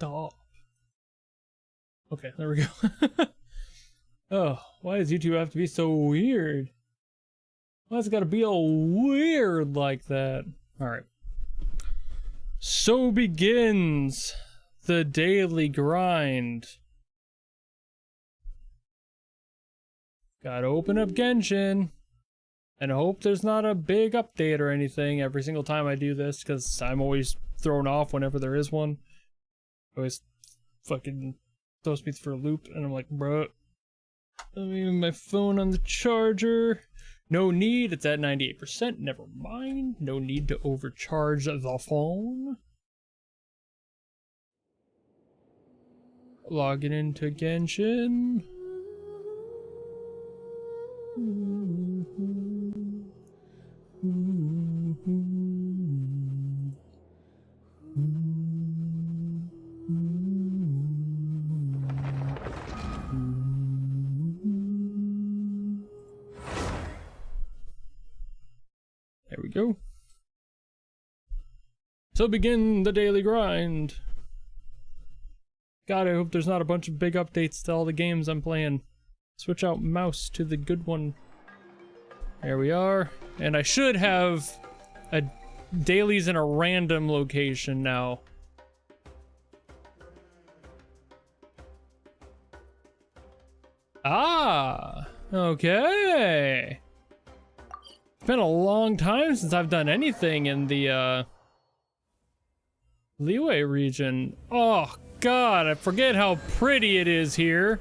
Stop. Okay, there we go. Oh, why does YouTube have to be so weird? Why it's gotta be all weird like that? Alright. So begins the daily grind. Gotta open up Genshin. And I hope there's not a big update or anything every single time I do this, because I'm always thrown off whenever there is one. Always fucking throws me for a loop, and I'm like, bruh, I'm leaving my phone on the charger. No need, it's at 98%, never mind. No need to overcharge the phone. Logging into Genshin. There we go. So begin the daily grind. God, I hope there's not a bunch of big updates to all the games I'm playing. Switch out mouse to the good one. There we are. And I should have a dailies in a random location now. Ah, okay. It's been a long time since I've done anything in the Liyue region. Oh God, I forget how pretty it is here.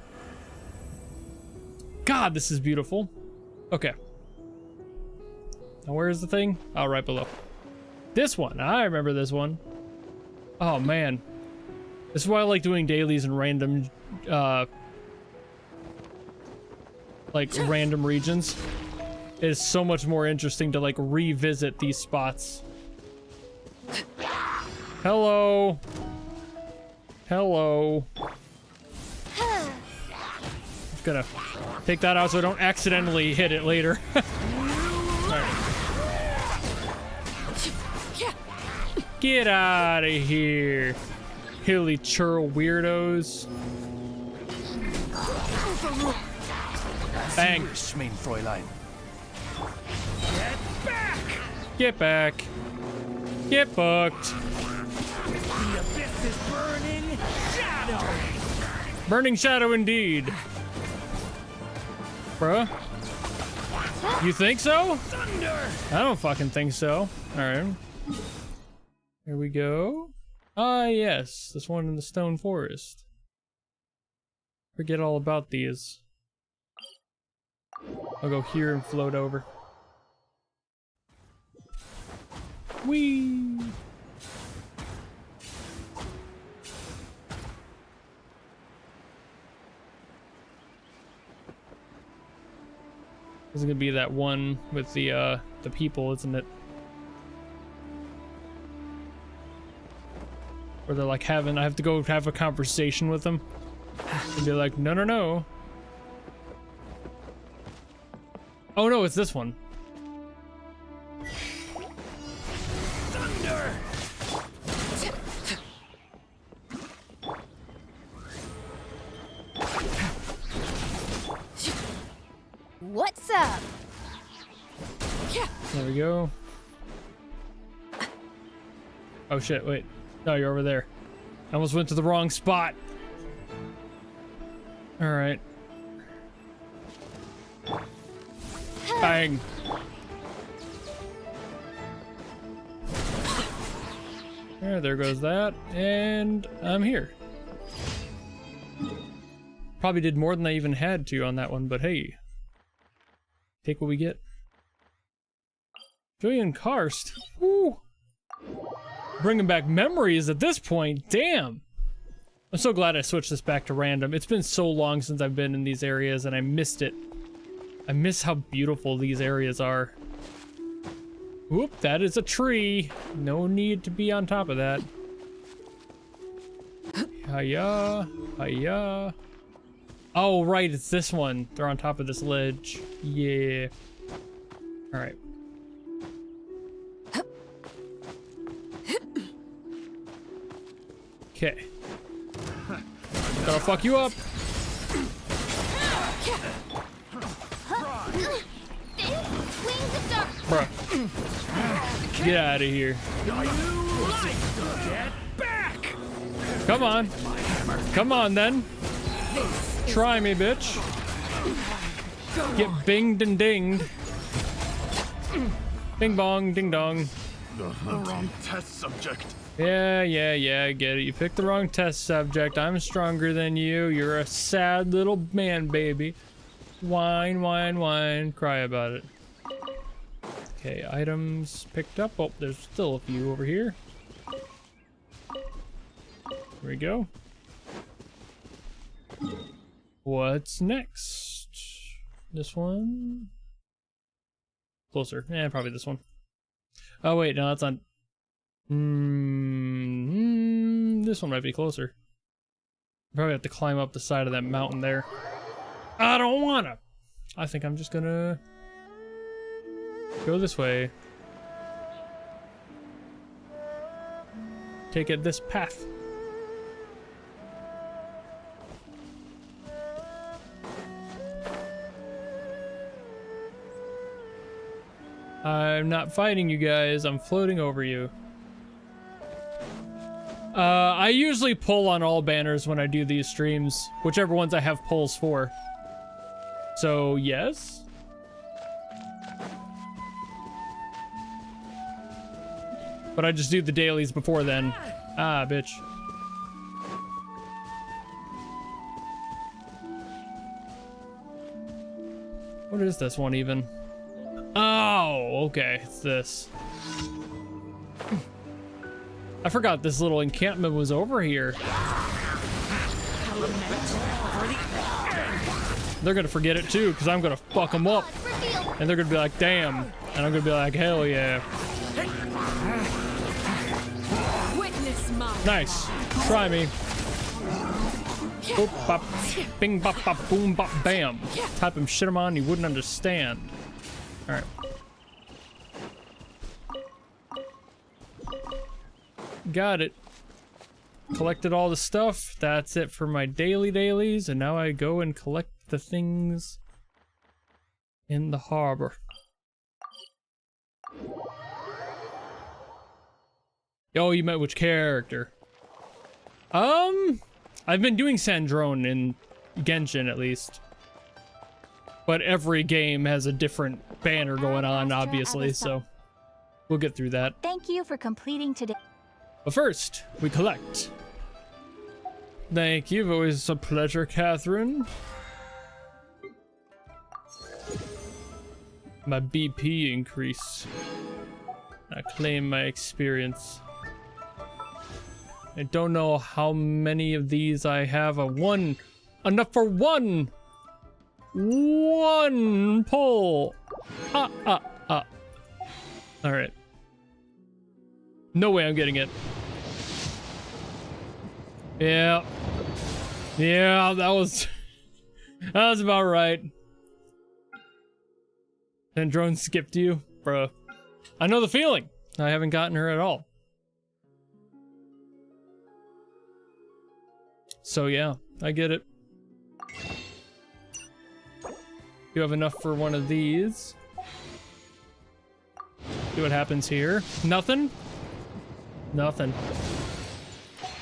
God, this is beautiful. Okay. Now where's the thing? Oh, right below. This one. I remember this one. Oh man. This is why I like doing dailies in random like random regions. It is so much more interesting to like revisit these spots. Hello. Hello. Just gonna take that out so I don't accidentally hit it later. Right. Get out of here, hilly churl weirdos. Bang. Get back! Get back. Get booked. The abyss is burning shadow. Burning shadow indeed. Bruh. You think so? Thunder. I don't fucking think so. Alright. Here we go. Ah, yes. This one in the stone forest. Forget all about these. I'll go here and float over. Whee! This is gonna be that one with the people, isn't it? Where they're like I have to go have a conversation with them. And be like, no, no, no. Oh no, it's this one. Thunder. What's up? There we go. Oh shit, wait. No, you're over there. I almost went to the wrong spot. Alright. Bang. There goes that. And I'm here. Probably did more than I even had to on that one, but hey. Take what we get. Julian Karst. Woo. Bringing back memories at this point. Damn. I'm so glad I switched this back to random. It's been so long since I've been in these areas and I missed it. I miss how beautiful these areas are. Whoop, that is a tree. No need to be on top of that. Hiya. Hiya. Oh, right, it's this one. They're on top of this ledge. Yeah. Alright. Okay. Gotta fuck you up. Wings of dark. Bruh. Get out of here. Get back! Come on. Come on then. Try me, bitch. Get binged and dinged. Bing bong, ding dong. The wrong test subject. Yeah, I get it. You picked the wrong test subject. I'm stronger than you. You're a sad little man, baby. Whine, whine, whine. Cry about it. Okay, items picked up. Oh, there's still a few over here. Here we go. What's next? This one? Closer. Probably this one. Oh, wait, no, that's not... this one might be closer. Probably have to climb up the side of that mountain there. I don't wanna! I think I'm just gonna... go this way. Take it this path. I'm not fighting you guys, I'm floating over you. I usually pull on all banners when I do these streams, whichever ones I have pulls for. So, yes? But I just do the dailies before then. Ah, bitch. What is this one even? Oh, okay, it's this. I forgot this little encampment was over here. They're gonna forget it too, because I'm gonna fuck them up. And they're gonna be like, damn. And I'm gonna be like, hell yeah. Nice. Try me. Boop, bop, bing, bop, bop, boom, bop, bam. Type him shit him on, you wouldn't understand. Alright. Got it. Collected all the stuff. That's it for my dailies. And now I go and collect the things in the harbor. Oh, you met which character? I've been doing Sandrone in Genshin at least. But every game has a different banner going on, obviously, so we'll get through that. Thank you for completing today. But first, we collect. Thank you, always a pleasure, Catherine. My BP increase. I claim my experience. I don't know how many of these I have. One. Enough for one! One pull! Alright. No way I'm getting it. Yeah. Yeah, that was... that was about right. And drone skipped you? Bruh. I know the feeling. I haven't gotten her at all. So yeah, I get it. You have enough for one of these. See what happens here. Nothing? Nothing.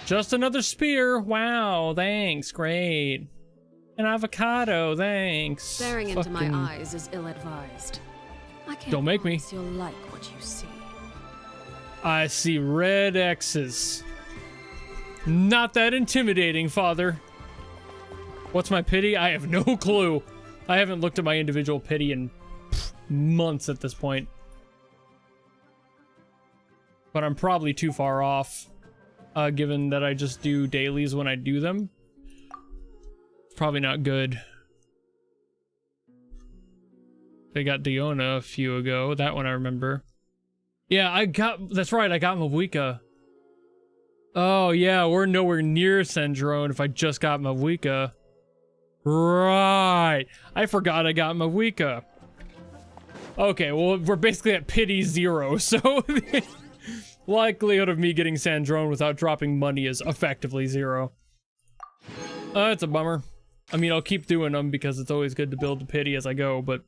Just another spear. Wow, thanks. Great. An avocado, thanks. Staring into my eyes is ill-advised. I can't Don't make me. promise you'll like what you see. I see red X's. Not that intimidating, father. What's my pity? I have no clue. I haven't looked at my individual pity in months at this point. But I'm probably too far off, given that I just do dailies when I do them. Probably not good. They got Diona a few ago. That one I remember. Yeah, that's right, I got Mavuika. Oh yeah, we're nowhere near Sandrone if I just got Mavuika. Right. I forgot I got Mavuika. Okay, well, we're basically at pity 0, so the likelihood of me getting Sandrone without dropping money is effectively 0. It's a bummer. I mean, I'll keep doing them because it's always good to build the pity as I go, but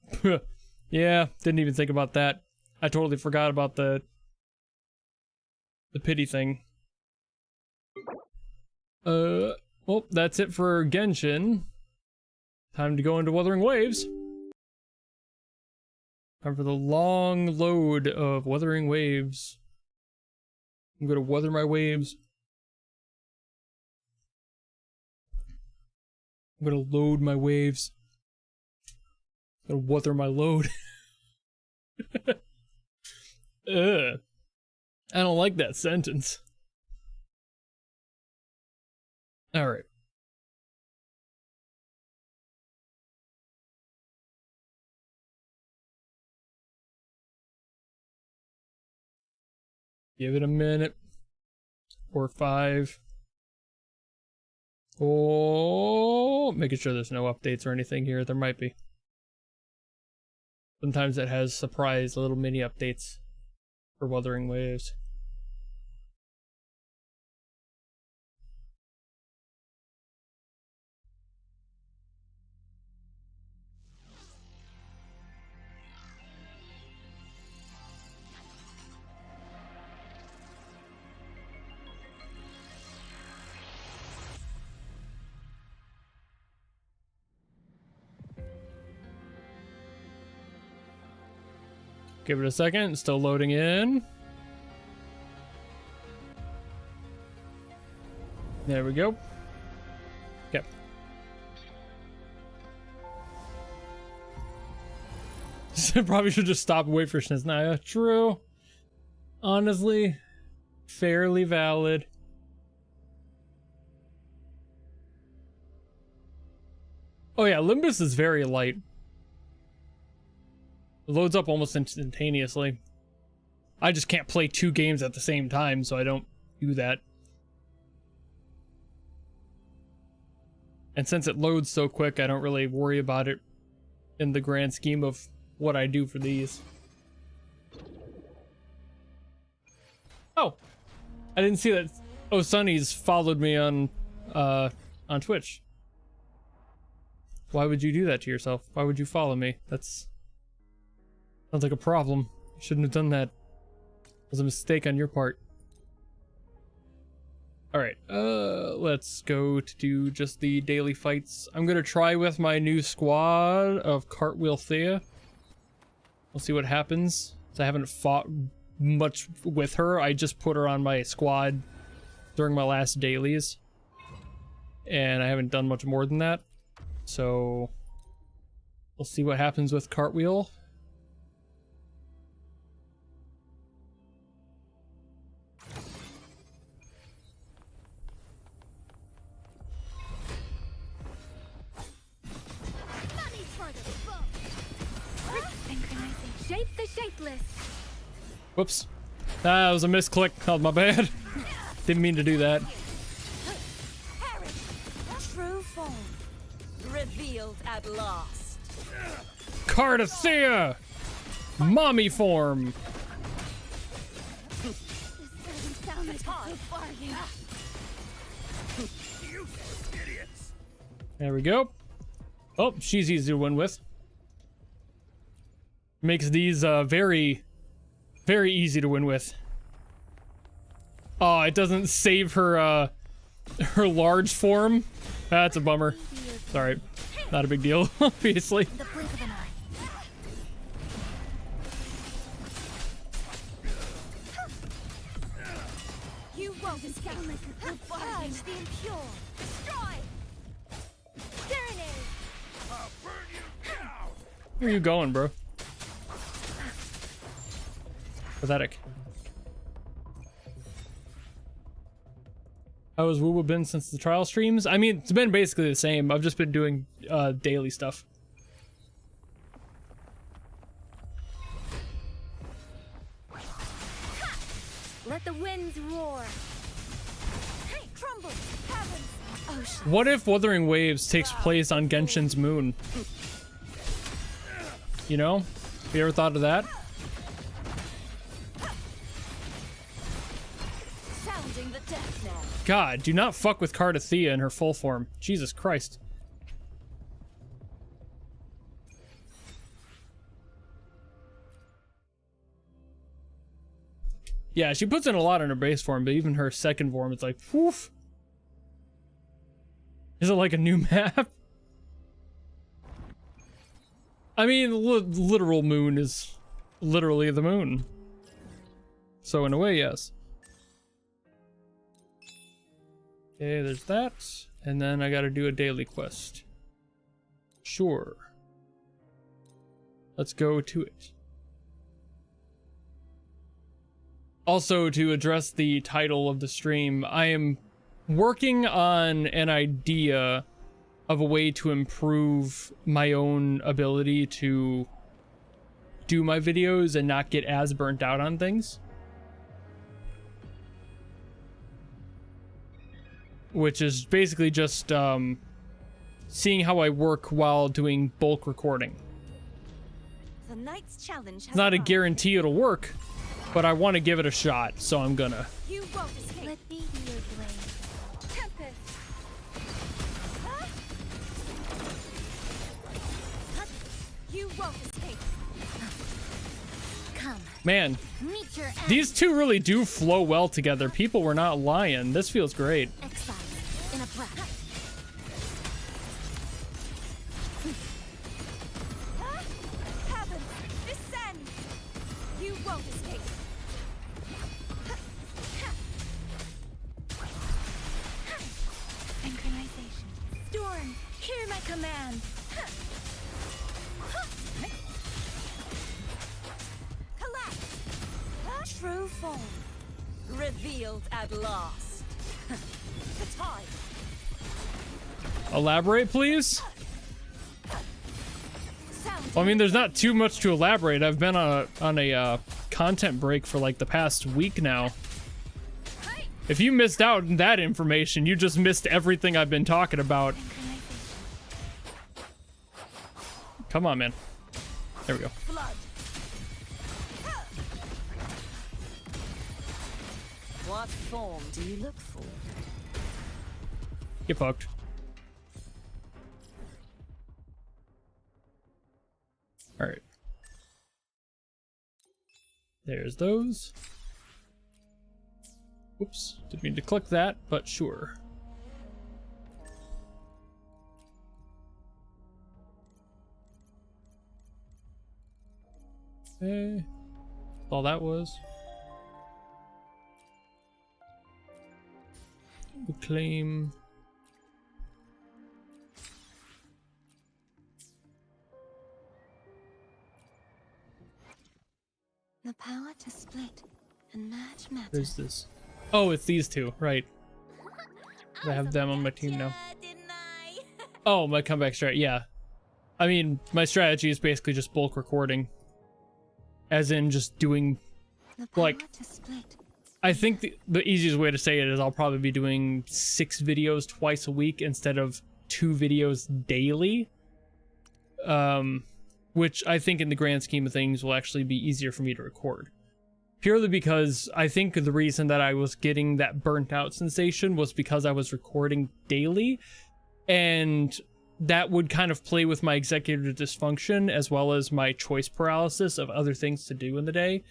yeah, didn't even think about that. I totally forgot about the pity thing. Well, that's it for Genshin. Time to go into Wuthering Waves. Time for the long load of Wuthering Waves. I'm gonna weather my waves. I'm gonna load my waves. I'm gonna weather my load. I don't like that sentence. Alright. Give it a minute. Or 5. Oh, making sure there's no updates or anything here. There might be. Sometimes it has surprise little mini updates for Wuthering Waves. Give it a second, it's still loading in. There we go. Okay. Probably should just stop and wait for Shiznaya. True. Honestly, fairly valid. Oh yeah, Limbus is very light. It loads up almost instantaneously. I just can't play 2 games at the same time, so I don't do that. And since it loads so quick, I don't really worry about it in the grand scheme of what I do for these. Oh! I didn't see that. Oh, Sunny's followed me on Twitch. Why would you do that to yourself? Why would you follow me? That's... sounds like a problem. You shouldn't have done that. It was a mistake on your part. Alright, let's go to do just the daily fights. I'm gonna try with my new squad of Cartwheel Thea. We'll see what happens. I haven't fought much with her. I just put her on my squad during my last dailies. And I haven't done much more than that. So, we'll see what happens with Cartwheel. Shape the shapeless. Whoops. That was a misclick. Oh, my bad. Didn't mean to do that. True form revealed at last. Cartathea! Mommy form! This doesn't sound like a good bargain. There we go. Oh, she's easy to win with. Makes these very, very easy to win with. Oh, it doesn't save her her large form. That's a bummer. Sorry, not a big deal, obviously. The blink of an eye. You won't escape. Sound like a good bargain. Purge the impure. Destroy. Serenade. I'll burn you down. Where are you going, bro? Pathetic. How has Woowa been since the trial streams? I mean, it's been basically the same. I've just been doing daily stuff. Let the winds roar. Hey, crumble. Heavens. Ocean. What if Wuthering Waves takes place on Genshin's moon? You know? Have you ever thought of that? Sounding the death now. God, do not fuck with Cardathea in her full form. Jesus Christ. Yeah, she puts in a lot in her base form, but even her second form, it's like, woof. Is it like a new map? I mean, literal moon is literally the moon. So in a way, yes. Okay, there's that. And then I gotta do a daily quest. Sure. Let's go to it. Also, to address the title of the stream, I am working on an idea of a way to improve my own ability to do my videos and not get as burnt out on things. Which is basically just seeing how I work while doing bulk recording. The night's challenge has It's not a arrived. guarantee it'll work, but I want to give it a shot, so I'm gonna. You won't escape. Let me be your blade. Tempest. Huh? Huh? You won't escape. Come, Man, meet your end. these two really do flow well together. People were not lying. This feels great. Exile in a breath. Huh? Heavens, descend. You won't escape. Synchronization. Storm, hear my command. Collapse. True form. Revealed at last. The time. Elaborate, please? Sound. Well, I mean, there's not too much to elaborate. I've been on a content break for like the past week now. Hey! If you missed out on that information, you just missed everything I've been talking about. Come on, man. There we go. Flood. What form do you look for? Get fucked. Alright. There's those. Whoops. Didn't mean to click that, but sure. Okay. All that was. Reclaim. The power to split and merge matter. Where's this? Oh, it's these two, right. I have them on my team now. Didn't I? Oh, my comeback strat, yeah. I mean, my strategy is basically just bulk recording. As in just doing, The power like, to split. I think the easiest way to say it is I'll probably be doing 6 videos twice a week instead of 2 videos daily. Which I think in the grand scheme of things will actually be easier for me to record. Purely because I think the reason that I was getting that burnt out sensation was because I was recording daily, and that would kind of play with my executive dysfunction as well as my choice paralysis of other things to do in the day.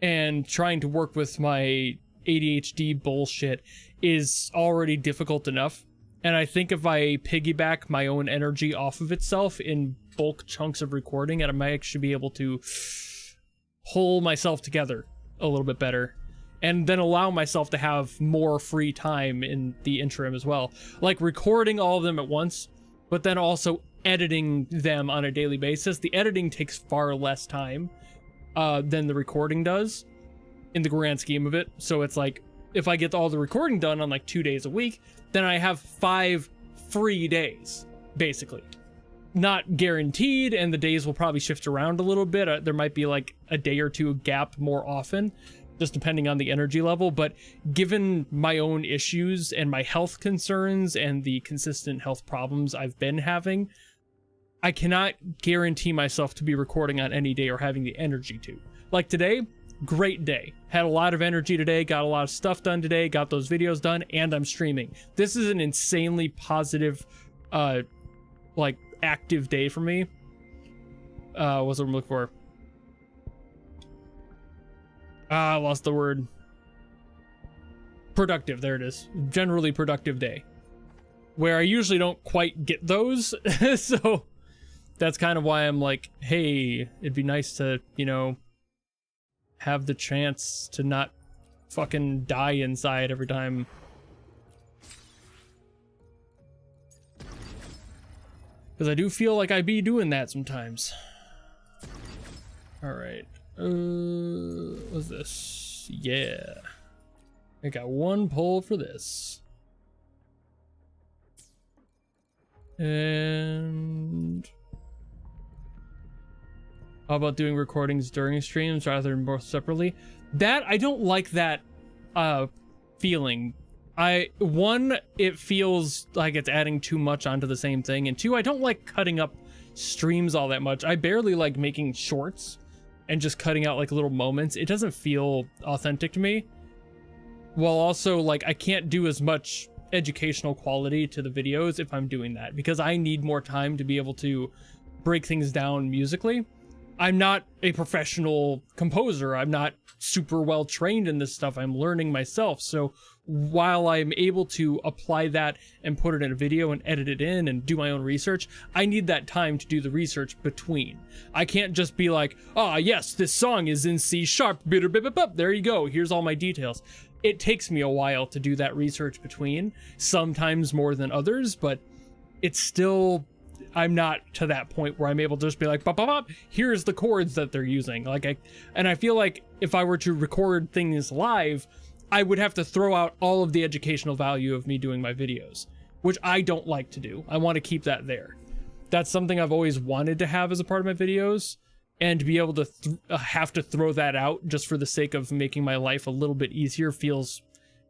And trying to work with my ADHD bullshit is already difficult enough. And I think if I piggyback my own energy off of itself in bulk chunks of recording, I might actually be able to pull myself together a little bit better. And then allow myself to have more free time in the interim as well. Like recording all of them at once, but then also editing them on a daily basis. The editing takes far less time than the recording does in the grand scheme of it. So it's like, if I get all the recording done on like 2 days a week, then I have 5 free days, basically. Not guaranteed, and the days will probably shift around a little bit. There might be like a day or two gap more often, just depending on the energy level. But given my own issues and my health concerns and the consistent health problems I've been having, I cannot guarantee myself to be recording on any day or having the energy to. Like today, great day. Had a lot of energy today, got a lot of stuff done today, got those videos done, and I'm streaming. This is an insanely positive, like, active day for me. What's what I'm looking for? I lost the word. Productive, there it is. Generally productive day. Where I usually don't quite get those, so that's kind of why I'm like, hey, it'd be nice to, you know, have the chance to not fucking die inside every time. Because I do feel like I be doing that sometimes. Alright. What's this? Yeah. I got one pull for this. And how about doing recordings during streams rather than more separately? That, I don't like that feeling. One, it feels like it's adding too much onto the same thing, and two, I don't like cutting up streams all that much. I barely like making shorts and just cutting out like little moments. It doesn't feel authentic to me. While also, like, I can't do as much educational quality to the videos if I'm doing that, because I need more time to be able to break things down musically. I'm not a professional composer. I'm not super well trained in this stuff. I'm learning myself. So while I'm able to apply that and put it in a video and edit it in and do my own research, I need that time to do the research between. I can't just be like, ah, yes, this song is in C sharp. There you go. Here's all my details. It takes me a while to do that research between, sometimes more than others, but it's still, I'm not to that point where I'm able to just be like, bop, bop, bop, here's the chords that they're using. Like, and I feel like if I were to record things live, I would have to throw out all of the educational value of me doing my videos, which I don't like to do. I want to keep that there. That's something I've always wanted to have as a part of my videos, and to be able to have to throw that out just for the sake of making my life a little bit easier feels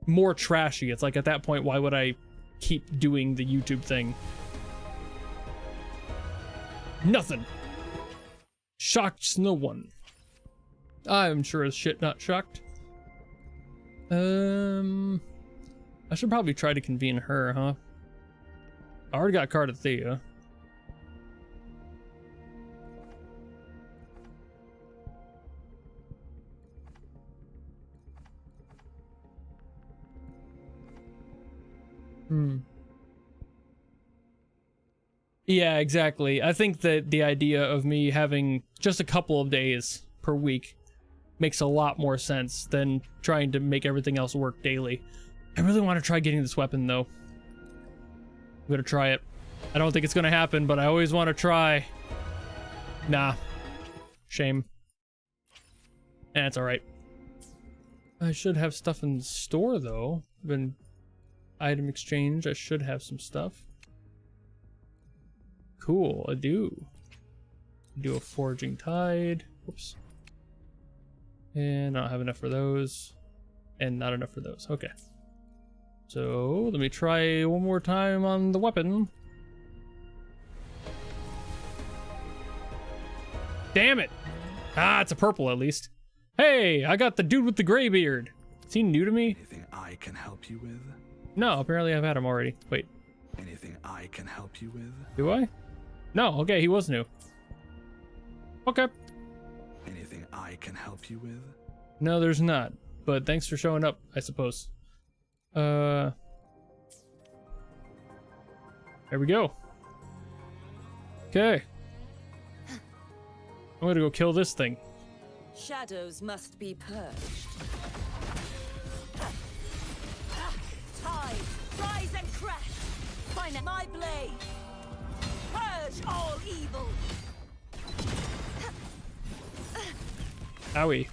more trashy. It's like, at that point, why would I keep doing the YouTube thing? Nothing. Shocked no one. I'm sure as shit not shocked. I should probably try to convene her, huh? I already got Cardathea. Yeah, exactly. I think that the idea of me having just a couple of days per week makes a lot more sense than trying to make everything else work daily. I really want to try getting this weapon, though. I'm gonna try it. I don't think it's gonna happen, but I always want to try. Nah. Shame. It's alright. I should have stuff in the store, though. Been item exchange. I should have some stuff. Cool, I do. Do a forging tide. Whoops. And I don't have enough for those. And not enough for those. Okay. So let me try one more time on the weapon. Damn it! Ah, it's a purple at least. Hey, I got the dude with the gray beard. Is he new to me? Anything I can help you with? No, apparently I've had him already. Wait. Anything I can help you with? Do I? No, okay, he was new. Okay. Anything I can help you with? No, there's not. But thanks for showing up, I suppose. There we go. Okay. I'm gonna go kill this thing. Shadows must be purged. Tide, rise and crash. Find my blade. Purge all evil. Owie.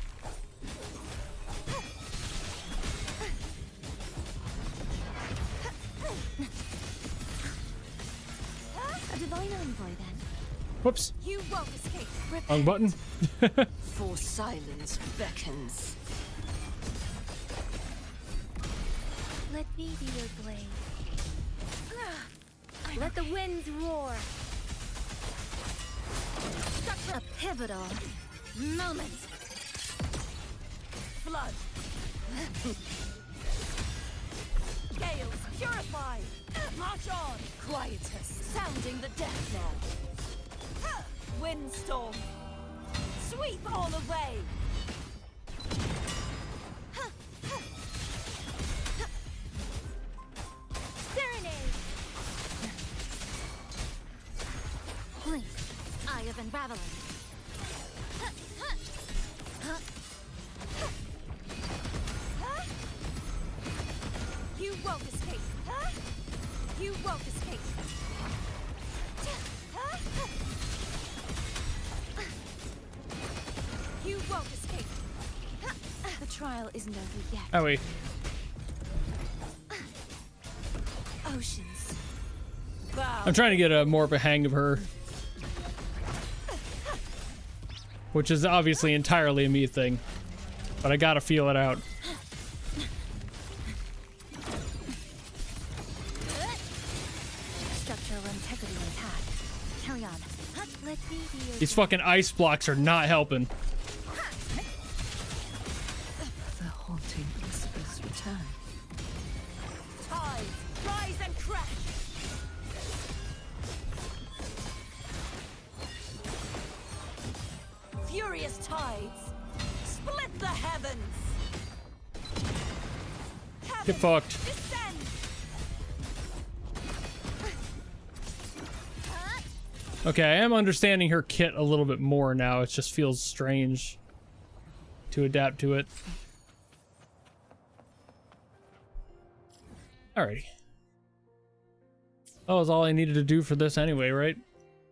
A divine envoy, then. Whoops. You won't escape. Wrong button. For silence beckons. Let me be your blade. Let the winds roar. A pivotal moment. blood. Gales, purify. March on. Quietus, sounding the death knell. Windstorm, sweep all away. Serenade. Blink. Eye of Unraveling. You won't escape. You won't escape. You won't escape. The trial isn't over yet. Oh wait. Oceans. Bow. I'm trying to get a more of a hang of her. Which is obviously entirely a me thing. But I gotta feel it out. Structural integrity intact. Carry on. Let me be your These fucking ice blocks are not helping. The haunting Elizabeth's return. Tides, rise and crash. Furious tides, split the heavens. Get fucked. Descend. Okay, I am understanding her kit a little bit more now. It just feels strange to adapt to it. Alrighty. Oh, that's all I needed to do for this anyway, right?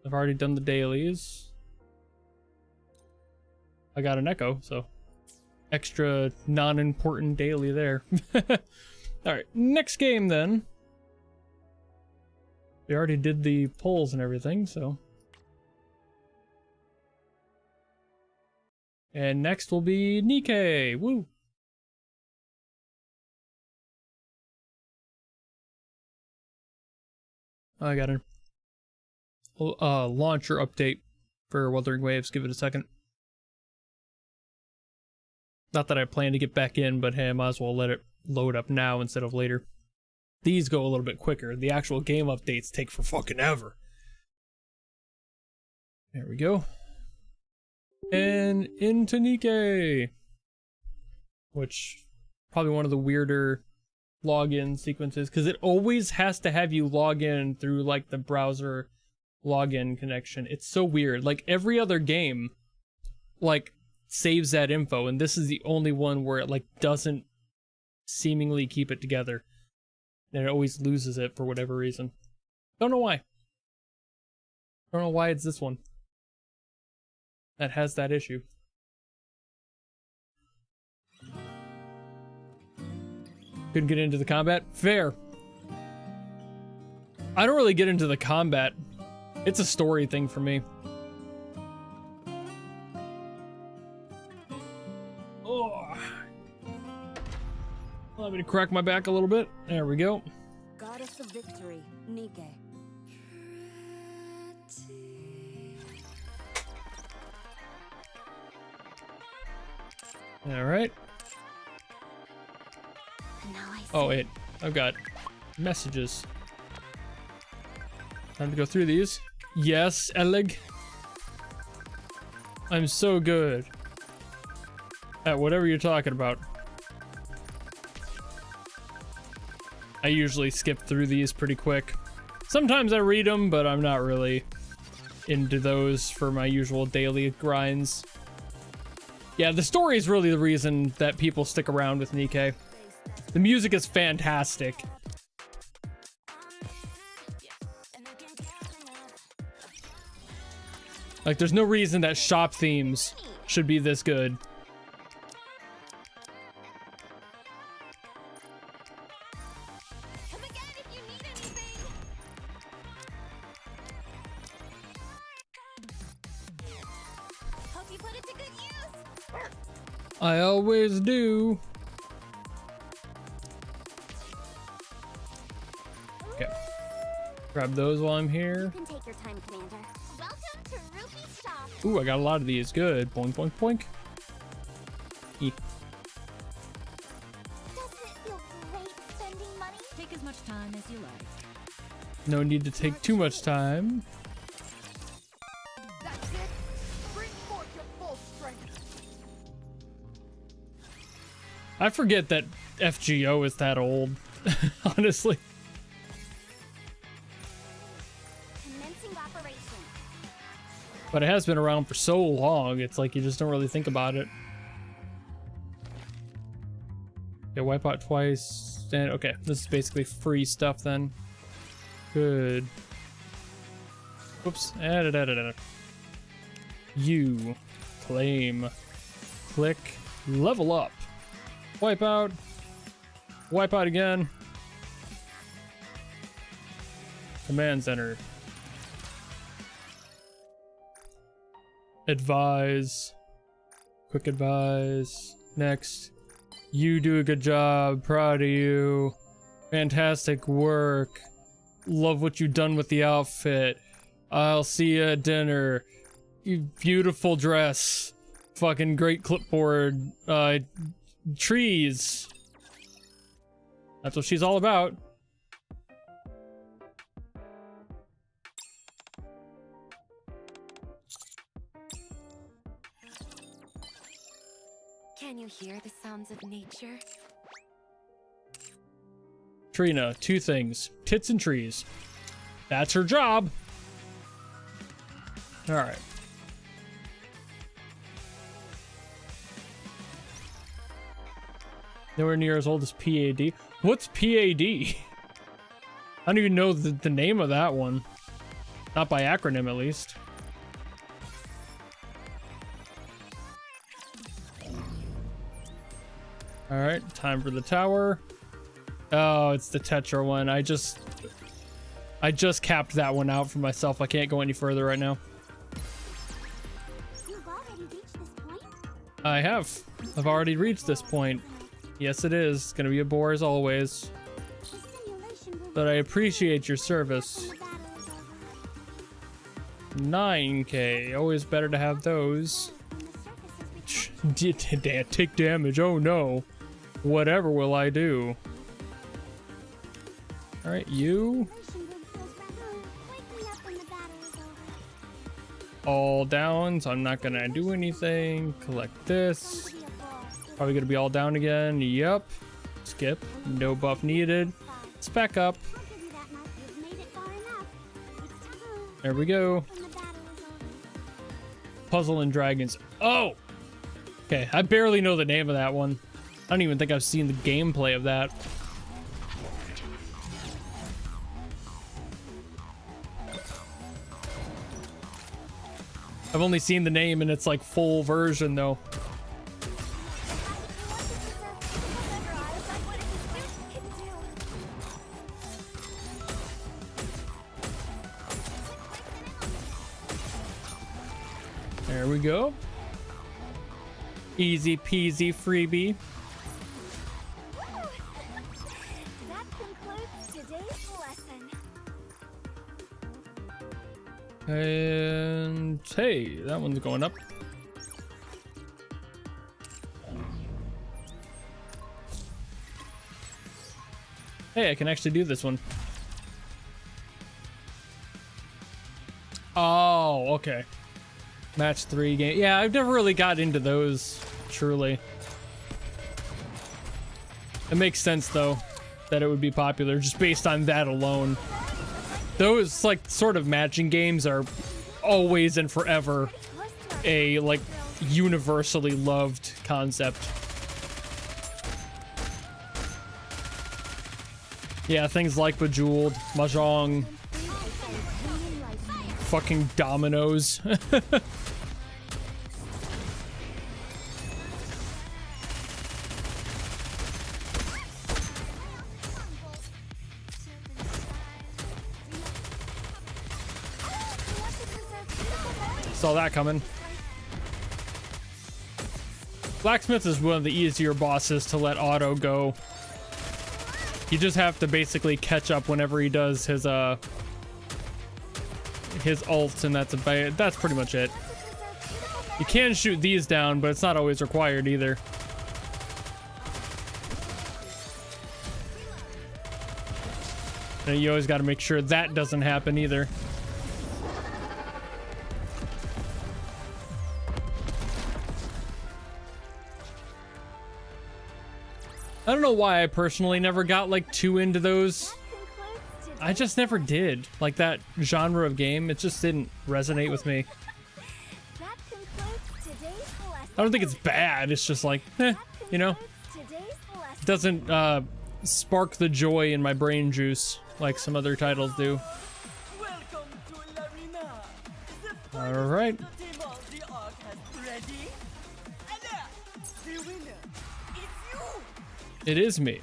I've already done the dailies. I got an echo, so extra non-important daily there. Alright, next game then. We already did the polls and everything, so. And next will be Nikke. Woo! I got a launcher update for Wuthering Waves. Give it a second. Not that I plan to get back in, but hey, I might as well let it load up now instead of later. These go a little bit quicker. The actual game updates take for fucking ever. There we go. And into Nikke. Which, probably one of the weirder login sequences, because it always has to have you log in through like the browser login connection. It's so weird. Like every other game, like, saves that info, and this is the only one where it like doesn't seemingly keep it together. And it always loses it for whatever reason. Don't know why. Don't know why it's this one that has that issue. Couldn't get into the combat? Fair. I don't really get into the combat. It's a story thing for me. Oh. Allow me to crack my back a little bit. There we go. Goddess of victory, Nikke. All right. Now I see. Oh wait, I've got messages. Time to go through these. Yes, Elig. I'm so good at whatever you're talking about. I usually skip through these pretty quick. Sometimes I read them, but I'm not really into those for my usual daily grinds. Yeah, the story is really the reason that people stick around with Nikke. The music is fantastic. Like, there's no reason that shop themes should be this good. Come again if you need anything. Hope you put it to good use. I always do. Okay. Grab those while I'm here. You can take your time, Commander. Welcome to Rupee's shop. Ooh, I got a lot of these. Good. Boink, boink, boink. E. No need to take too much time. That's it. Bring forth your full strength. I forget that FGO is that old, honestly. Commencing operation. But it has been around for so long, it's like you just don't really think about it. Yeah, wipe out twice. And okay, this is basically free stuff then. Good. Whoops. You. Claim. Click. Level up. Wipe out. Wipe out again. Command center. Advise. Quick advise. Next. You do a good job. Proud of you. Fantastic work. Love what you've done with the outfit. I'll see you at dinner. You beautiful dress. Fucking great clipboard. Trees. That's what she's all about. Can you hear the sounds of nature? Trina, two things. Tits and trees. That's her job. Alright. Nowhere near as old as PAD. What's PAD? I don't even know the name of that one. Not by acronym, at least. Alright, time for the tower. Oh, it's the Tetra one. I just capped that one out for myself. I can't go any further right now. You've already reached this point? I have. I've already reached this point. Yes, it is. It's gonna be a bore as always. The simulation will But I appreciate your service. when the battle is over. 9K. Always better to have those. When the surface is recovered, Take damage. Oh no. Whatever will I do? Alright, you. simulation will feels raccoon. Wake me up when the battle is over. All down, so I'm not gonna do anything. Collect this. It's going to be a ball. Probably gonna be all down again. Yep. Skip. No buff needed. Spec up. I'll give you that much. You've made it far enough. It's taboo There we go. when the battle is over. Puzzle and Dragons. Oh! Okay, I barely know the name of that one. I don't even think I've seen the gameplay of that. I've only seen the name and it's like full version though. There we go. Easy peasy freebie. That concludes today's lesson. And hey, that one's going up. Hey, I can actually do this one. Oh, okay. Match 3 game. Yeah, I've never really got into those, truly. It makes sense though that it would be popular just based on that alone. Those like sort of matching games are always and forever a like universally loved concept. Yeah, things like Bejeweled, Mahjong, fucking dominoes. Saw that coming. Blacksmith is one of the easier bosses to let auto go. You just have to basically catch up whenever he does his ult, and that's pretty much it. You can shoot these down, but it's not always required either. And you always got to make sure that doesn't happen either. I don't know why I personally never got like too into those. I just never did. Like that genre of game, it just didn't resonate with me. That concludes today's lesson. I don't think it's bad. It's just like, you know, it doesn't spark the joy in my brain juice like some other titles do. Welcome to Larina. The All right. team of the Ark has ready. And the winner is you. It is me.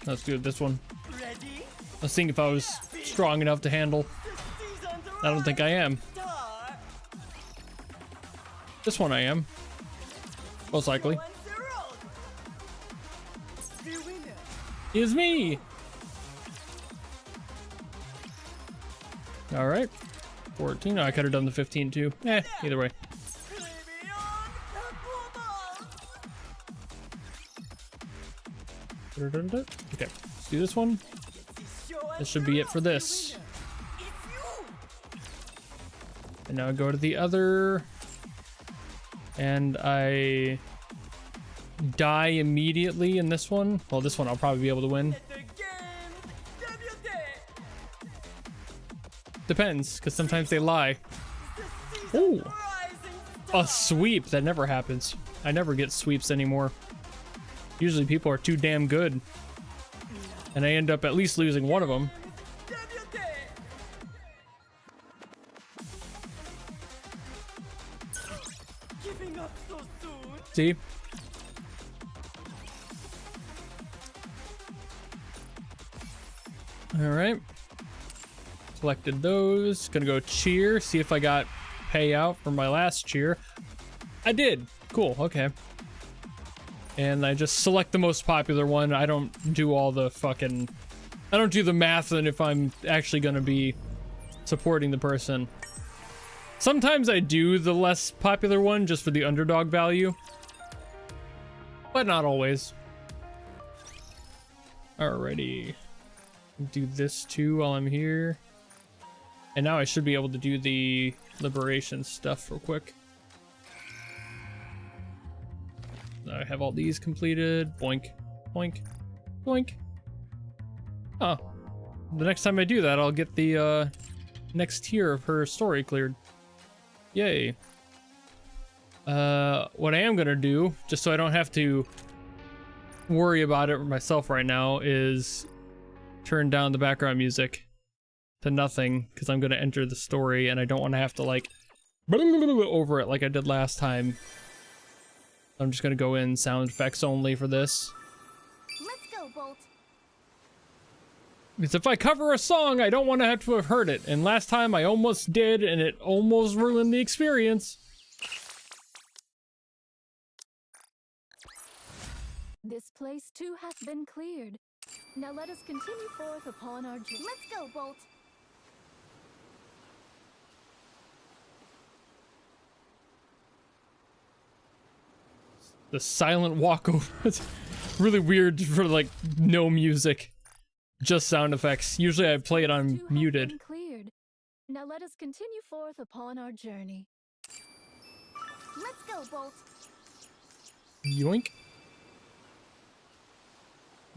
Let's do this one. Ready? Let's see if I was strong enough to handle. Season's I don't think I am. star. This one I am. Most likely. 1-0. The winner. Is me. All right. 14. Oh, I could have done the 15 too. Either way. Okay, let's do this one. This should be it for this. And now I go to the other. And I die immediately in this one. Well, this one I'll probably be able to win. Depends, because sometimes they lie. Ooh, a sweep. That never happens. I never get sweeps anymore. Usually people are too damn good. And I end up at least losing one of them. See? Alright. Collected those. Gonna go cheer. See if I got payout for my last cheer. I did. Cool. Okay. And I just select the most popular one. I don't do all the fucking... I don't do the math on if I'm actually gonna be supporting the person. Sometimes I do the less popular one just for the underdog value. But not always. Alrighty. Do this too while I'm here. And now I should be able to do the liberation stuff real quick. I have all these completed. Boink, boink, boink. Oh. The next time I do that, I'll get the next tier of her story cleared. Yay. What I am gonna do, just so I don't have to worry about it myself right now, is turn down the background music to nothing, because I'm gonna enter the story and I don't want to have to like over it like I did last time. I'm just gonna go in sound effects only for this. Let's go, Bolt. Because if I cover a song, I don't want to have heard it. And last time I almost did, and it almost ruined the experience. This place too hath been cleared. Now let us continue forth upon our journey. Let's go, Bolt. The silent walkover. It's really weird for like no music, just sound effects. Usually I play it on muted. Cleared. Now let us continue forth upon our journey. Let's go, Bolt. Yoink.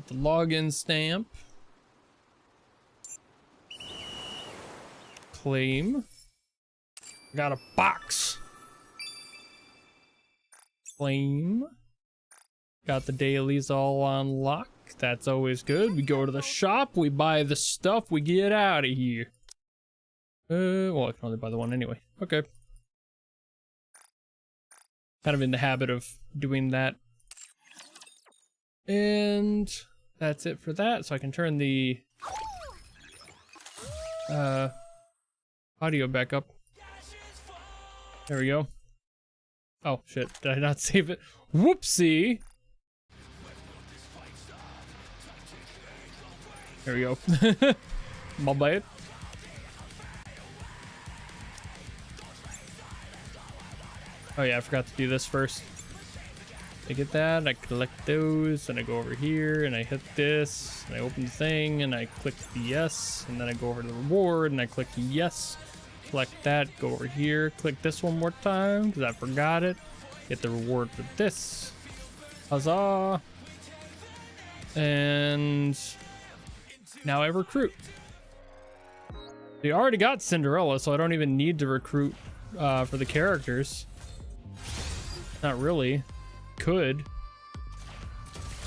The login stamp. Claim. Got a box. Claim. Got the dailies all on lock. That's always good. We go to the shop, we buy the stuff, we get out of here. Well, I can only buy the one anyway. Okay. Kind of in the habit of doing that. And that's it for that. So I can turn the audio back up. There we go. Oh shit, did I not save it? Whoopsie! There we go. My bad. Oh yeah, I forgot to do this first. I get that, I collect those, and I go over here, and I hit this, and I open the thing, and I click the yes, and then I go over to the reward, and I click yes, collect that, go over here, click this one more time, because I forgot it, get the reward for this, huzzah, and now I recruit. We already got Cinderella, so I don't even need to recruit for the characters. Not really. Could,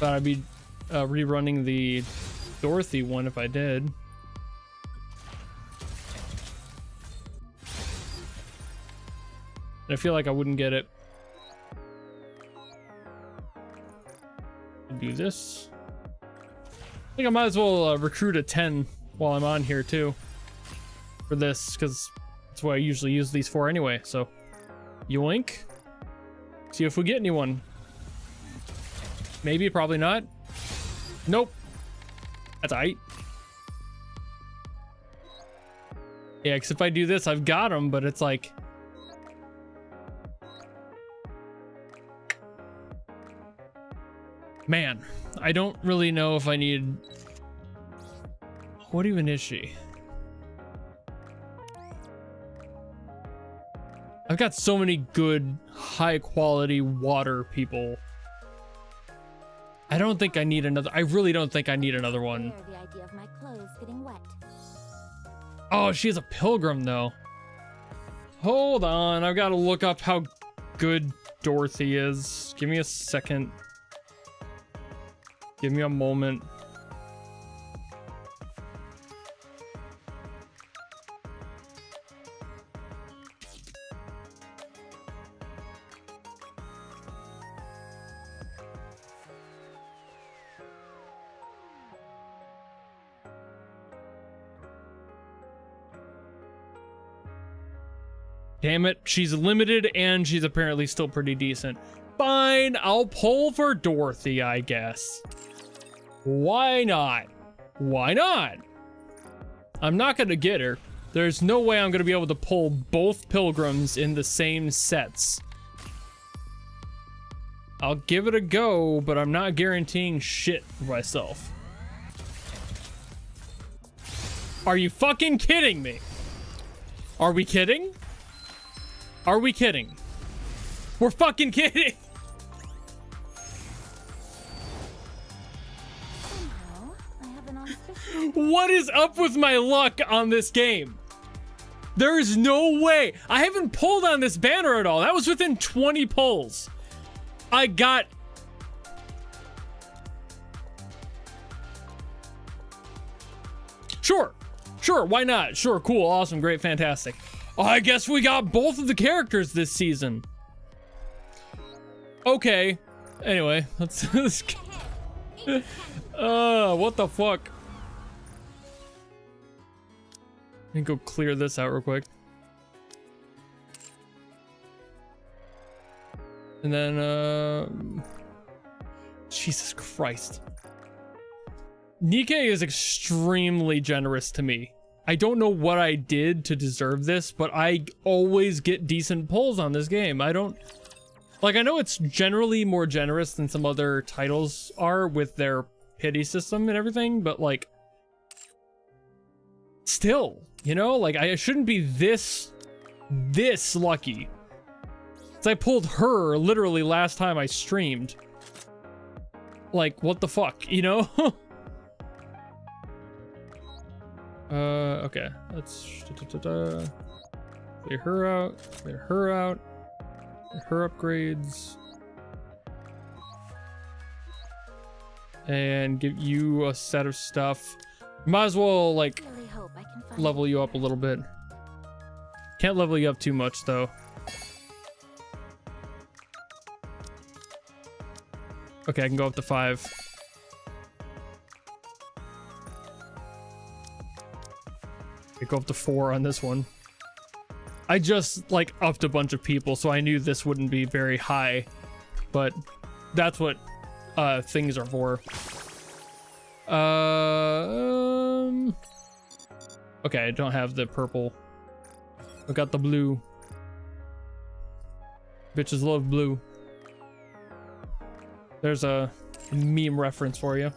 but I'd be rerunning the Dorothy one if I did. And I feel like I wouldn't get it. Do this. I think I might as well recruit a 10 while I'm on here too for this, because that's what I usually use these for anyway. So yoink, see if we get anyone. Maybe, probably not. Nope. That's aight. Yeah, because if I do this, I've got them, but it's like... Man, I don't really know if I need... What even is she? I've got so many good, high-quality water people. I don't think I need another. I really don't think I need another one. The idea of my clothes getting wet. Oh, she's a pilgrim though. Hold on, I've got to look up how good Dorothy is. Give me a second. Give me a moment. Damn it, she's limited and she's apparently still pretty decent. Fine, I'll pull for Dorothy, I guess. Why not? Why not? I'm not gonna get her. There's no way I'm gonna be able to pull both pilgrims in the same sets. I'll give it a go, but I'm not guaranteeing shit for myself. Are you fucking kidding me? Are we kidding? Are we kidding? We're fucking kidding. Somehow, I have an auspicious... What is up with my luck on this game? There's no way. I haven't pulled on this banner at all. That was within 20 pulls. I got... Sure. Sure, why not? Sure, cool, awesome, great, fantastic. Oh, I guess we got both of the characters this season. Okay. Anyway, let's what the fuck? Let me go clear this out real quick. And then Jesus Christ. Nikke is extremely generous to me. I don't know what I did to deserve this, but I always get decent pulls on this game. I don't... Like, I know it's generally more generous than some other titles are with their pity system and everything, but, like... Still, you know? Like, I shouldn't be this lucky. 'Cause I pulled her literally last time I streamed. Like, what the fuck, you know? Okay, let's clear her out, clear her out, clear her upgrades, and give you a set of stuff. Might as well, like, Really hope I can find level you up a little bit. Can't level you up too much, though. Okay, I can go up to 5. I go up to 4 on this one. I just, like, upped a bunch of people, so I knew this wouldn't be very high. But that's what things are for. Okay, I don't have the purple. I got the blue. Bitches love blue. There's a meme reference for you.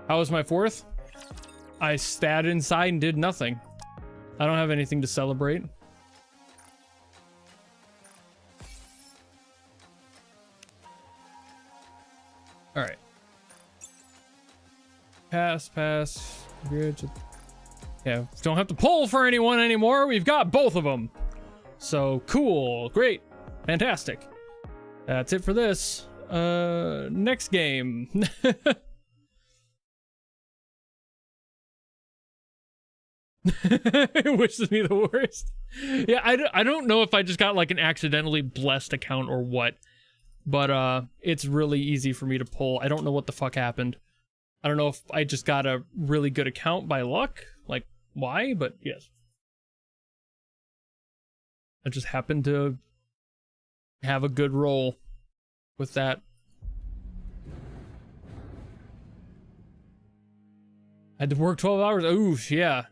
How was my 4th? I sat inside and did nothing. I don't have anything to celebrate. All right. Pass. Good. Yeah, don't have to pull for anyone anymore. We've got both of them. So cool, great, fantastic. That's it for this. Next game. It wishes me the worst. Yeah, I don't know if I just got like an accidentally blessed account or what, but it's really easy for me to pull. I don't know what the fuck happened. I don't know if I just got a really good account by luck, like why, but yes. I just happened to have a good roll with that. I had to work 12 hours. Oof, yeah.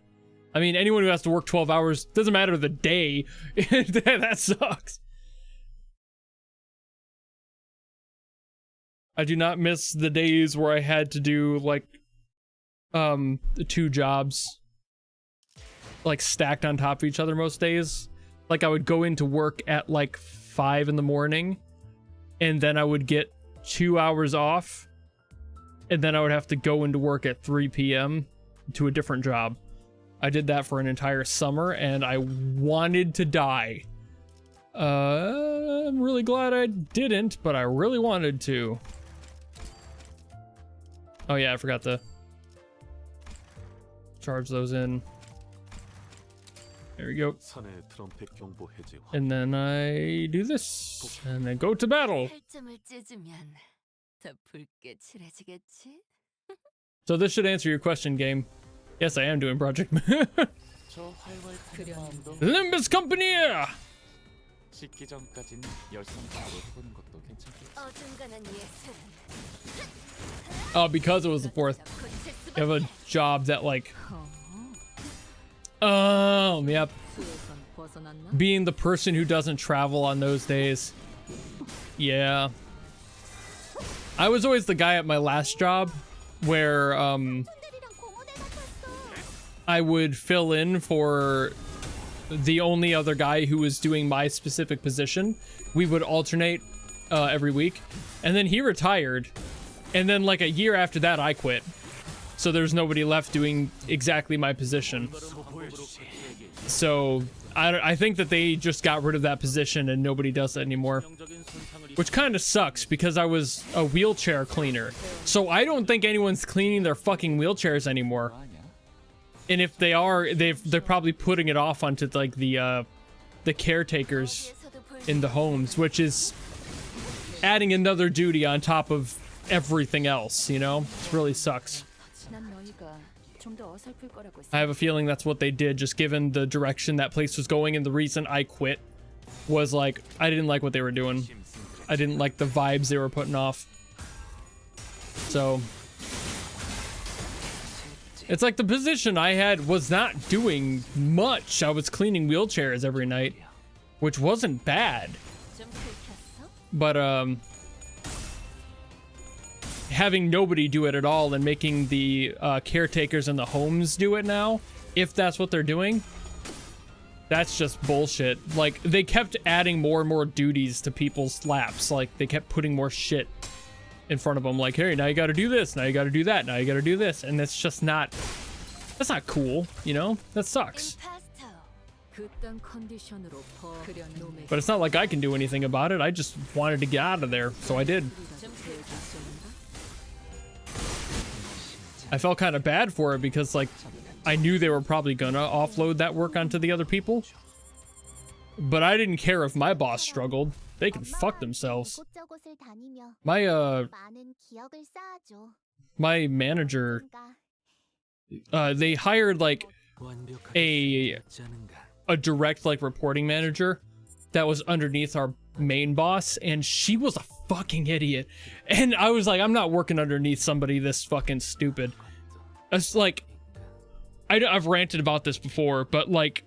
I mean, anyone who has to work 12 hours, doesn't matter the day. That sucks. I do not miss the days where I had to do like 2 jobs like stacked on top of each other most days. Like I would go into work at like 5 in the morning and then I would get 2 hours off and then I would have to go into work at 3 p.m. to a different job. I did that for an entire summer and I wanted to die. I'm really glad I didn't, but I really wanted to. Oh yeah, I forgot to charge those in. There we go. And then I do this and then go to battle. So this should answer your question, game. Yes, I am doing Project Limbus Company. Oh, because it was the 4th. You have a job that like... Yep. Being the person who doesn't travel on those days. Yeah. I was always the guy at my last job where, I would fill in for the only other guy who was doing my specific position. We would alternate every week. And then he retired. And then like a year after that, I quit. So there's nobody left doing exactly my position. So I think that they just got rid of that position and nobody does it anymore. Which kind of sucks because I was a wheelchair cleaner. So I don't think anyone's cleaning their fucking wheelchairs anymore. And if they are, they're probably putting it off onto like the caretakers in the homes, which is adding another duty on top of everything else, you know? It really sucks. I have a feeling that's what they did, just given the direction that place was going, and the reason I quit was like, I didn't like what they were doing. I didn't like the vibes they were putting off. So it's like the position I had was not doing much. I was cleaning wheelchairs every night, which wasn't bad. But having nobody do it at all and making the caretakers in the homes do it now, if that's what they're doing, that's just bullshit. Like, they kept adding more and more duties to people's laps. Like, they kept putting more shit in front of them. Like, hey, now you gotta do this, now you gotta do that, now you gotta do this. And it's just not, that's not cool, you know? That sucks. But it's not like I can do anything about it. I just wanted to get out of there, so I did. I felt kind of bad for it because, like, I knew they were probably gonna offload that work onto the other people. But I didn't care if my boss struggled. They can fuck themselves. My manager, they hired like a direct like reporting manager that was underneath our main boss, and she was a fucking idiot. And I was like, I'm not working underneath somebody this fucking stupid. It's like, I've ranted about this before, but like,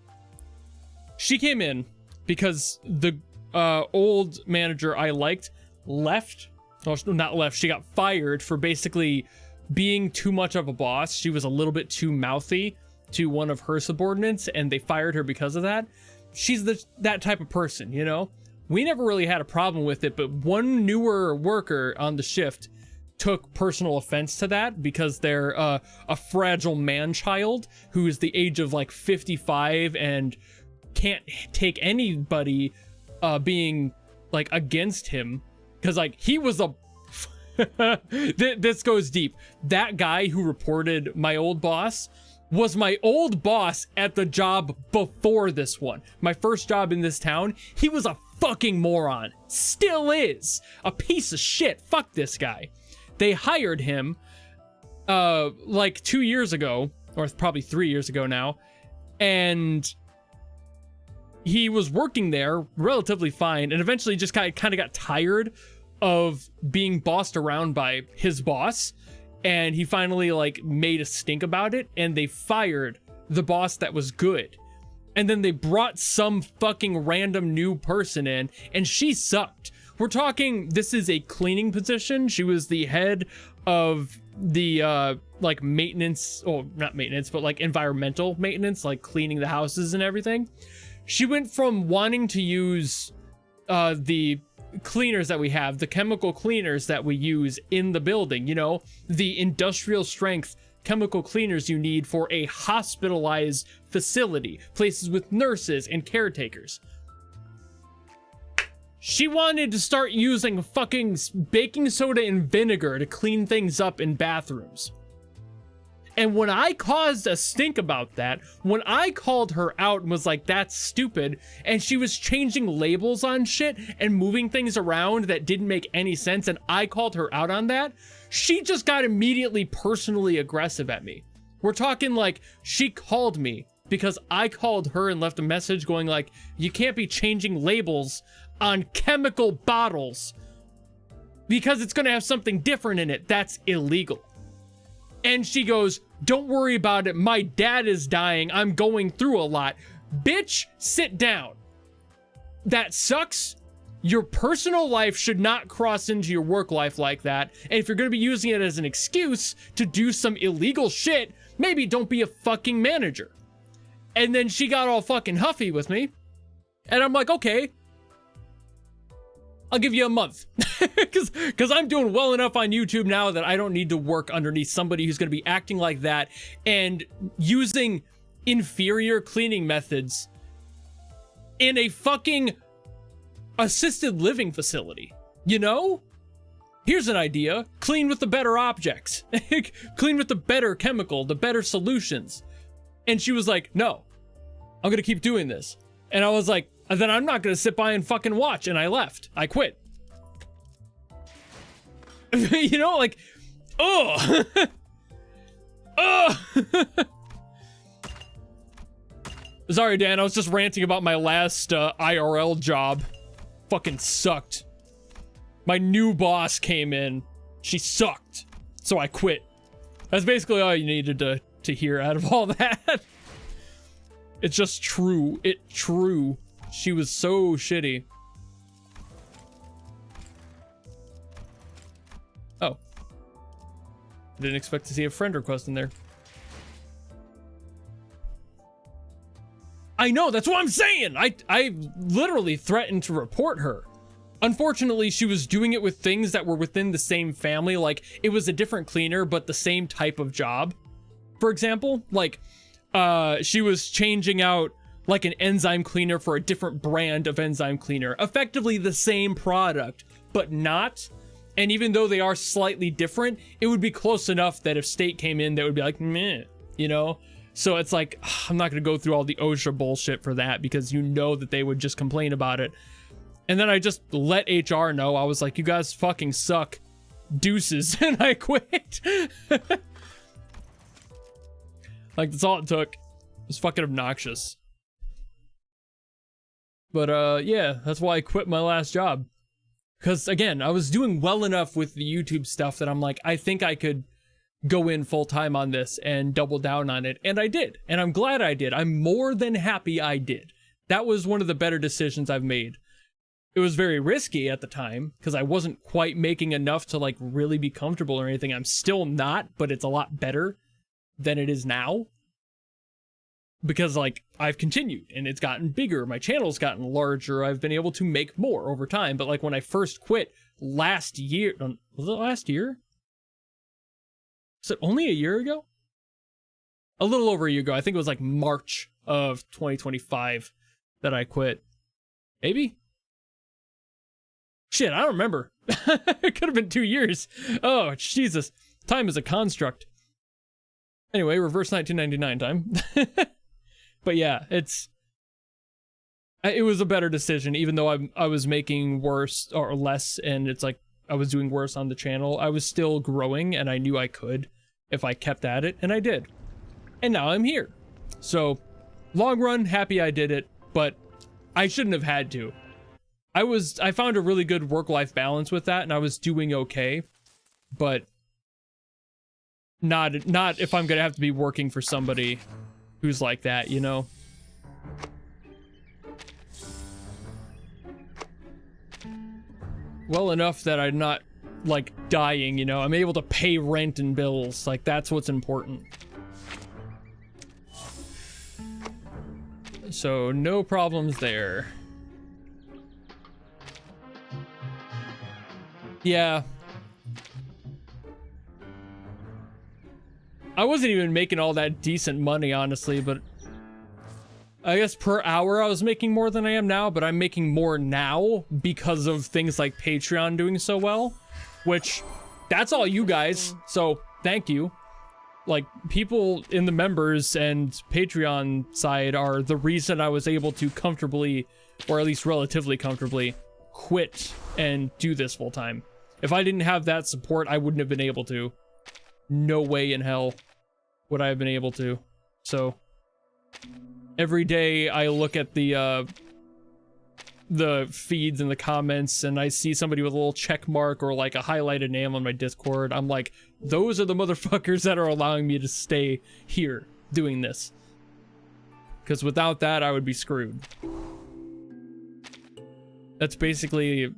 she came in because the old manager I liked left. Oh, not left. She got fired for basically being too much of a boss. She was a little bit too mouthy to one of her subordinates, and they fired her because of that. She's that type of person, you know? We never really had a problem with it, but one newer worker on the shift took personal offense to that because they're a fragile man-child who is the age of like 55 and can't take anybody being like against him, because like he was a this goes deep. That guy who reported my old boss was my old boss at the job before this one. My first job in this town. He was a fucking moron. Still is. A piece of shit. Fuck this guy. They hired him like 2 years ago, or probably 3 years ago now, and he was working there relatively fine, and eventually just kind of got tired of being bossed around by his boss, and he finally like made a stink about it, and they fired the boss that was good. And then they brought some fucking random new person in, and she sucked. We're talking, this is a cleaning position. She was the head of the like maintenance, or not maintenance, but like environmental maintenance, like cleaning the houses and everything. She went from wanting to use the cleaners that we have, the chemical cleaners that we use in the building, you know, the industrial strength chemical cleaners you need for a hospitalized facility, places with nurses and caretakers. She wanted to start using fucking baking soda and vinegar to clean things up in bathrooms. And when I caused a stink about that, when I called her out and was like, that's stupid, and she was changing labels on shit and moving things around that didn't make any sense, and I called her out on that, she just got immediately personally aggressive at me. We're talking like, she called me because I called her and left a message going like, you can't be changing labels on chemical bottles because it's gonna have something different in it. That's illegal. And she goes, don't worry about it. My dad is dying. I'm going through a lot. Bitch, sit down. That sucks. Your personal life should not cross into your work life like that. And if you're going to be using it as an excuse to do some illegal shit, maybe don't be a fucking manager. And then she got all fucking huffy with me. And I'm like, okay, I'll give you a month. Because I'm doing well enough on YouTube now that I don't need to work underneath somebody who's going to be acting like that and using inferior cleaning methods in a fucking assisted living facility. You know? Here's an idea. Clean with the better objects. Clean with the better chemical, the better solutions. And she was like, no, I'm going to keep doing this. And I was like, then I'm not going to sit by and fucking watch. And I left. I quit. You know, like, oh, oh. Sorry, Dan. I was just ranting about my last IRL job. Fucking sucked. My new boss came in. She sucked. So I quit. That's basically all you needed to hear out of all that. It's just true. It's true. She was so shitty. Oh. Didn't expect to see a friend request in there. I know, that's what I'm saying! I literally threatened to report her. Unfortunately, she was doing it with things that were within the same family, like, it was a different cleaner, but the same type of job. For example, like, she was changing out like an enzyme cleaner for a different brand of enzyme cleaner. Effectively the same product, but not. And even though they are slightly different, it would be close enough that if State came in, that would be like, meh, you know? So it's like, I'm not gonna go through all the OSHA bullshit for that because you know that they would just complain about it. And then I just let HR know. I was like, you guys fucking suck. Deuces. And I quit. Like, that's all it took. It was fucking obnoxious. But, yeah, that's why I quit my last job. Because, again, I was doing well enough with the YouTube stuff that I'm like, I think I could go in full-time on this and double down on it. And I did. And I'm glad I did. I'm more than happy I did. That was one of the better decisions I've made. it was very risky at the time because I wasn't quite making enough to like really be comfortable or anything. I'm still not, but it's a lot better than it is now. Because like I've continued and it's gotten bigger, my channel's gotten larger, I've been able to make more over time. But like when I first quit last year, was it last year? Was it only a year ago? A little over a year ago. I think it was like March of 2025 that I quit. Maybe? Shit, I don't remember. It could have been 2 years. Oh, Jesus. Time is a construct. Anyway, reverse 1999 time. But yeah, it was a better decision, even though I was making worse or less, and it's like I was doing worse on the channel. I was still growing, and I knew I could if I kept at it, and I did. And now I'm here. So, long run, happy I did it, but I shouldn't have had to. I found a really good work-life balance with that, and I was doing okay, but not if I'm gonna have to be working for somebody who's like that, you know? Well enough that I'm not, like, dying, you know? I'm able to pay rent and bills. Like, that's what's important. So, no problems there. Yeah. I wasn't even making all that decent money, honestly, but I guess per hour I was making more than I am now, but I'm making more now because of things like Patreon doing so well, which that's all you guys, so thank you. Like, people in the members and Patreon side are the reason I was able to comfortably, or at least relatively comfortably, quit and do this full time. If I didn't have that support, I wouldn't have been able to. No way in hell would I have been able to. So every day I look at the feeds and the comments and I see somebody with a little check mark or like a highlighted name on my Discord. I'm like, those are the motherfuckers that are allowing me to stay here doing this. Because without that, I would be screwed. That's basically,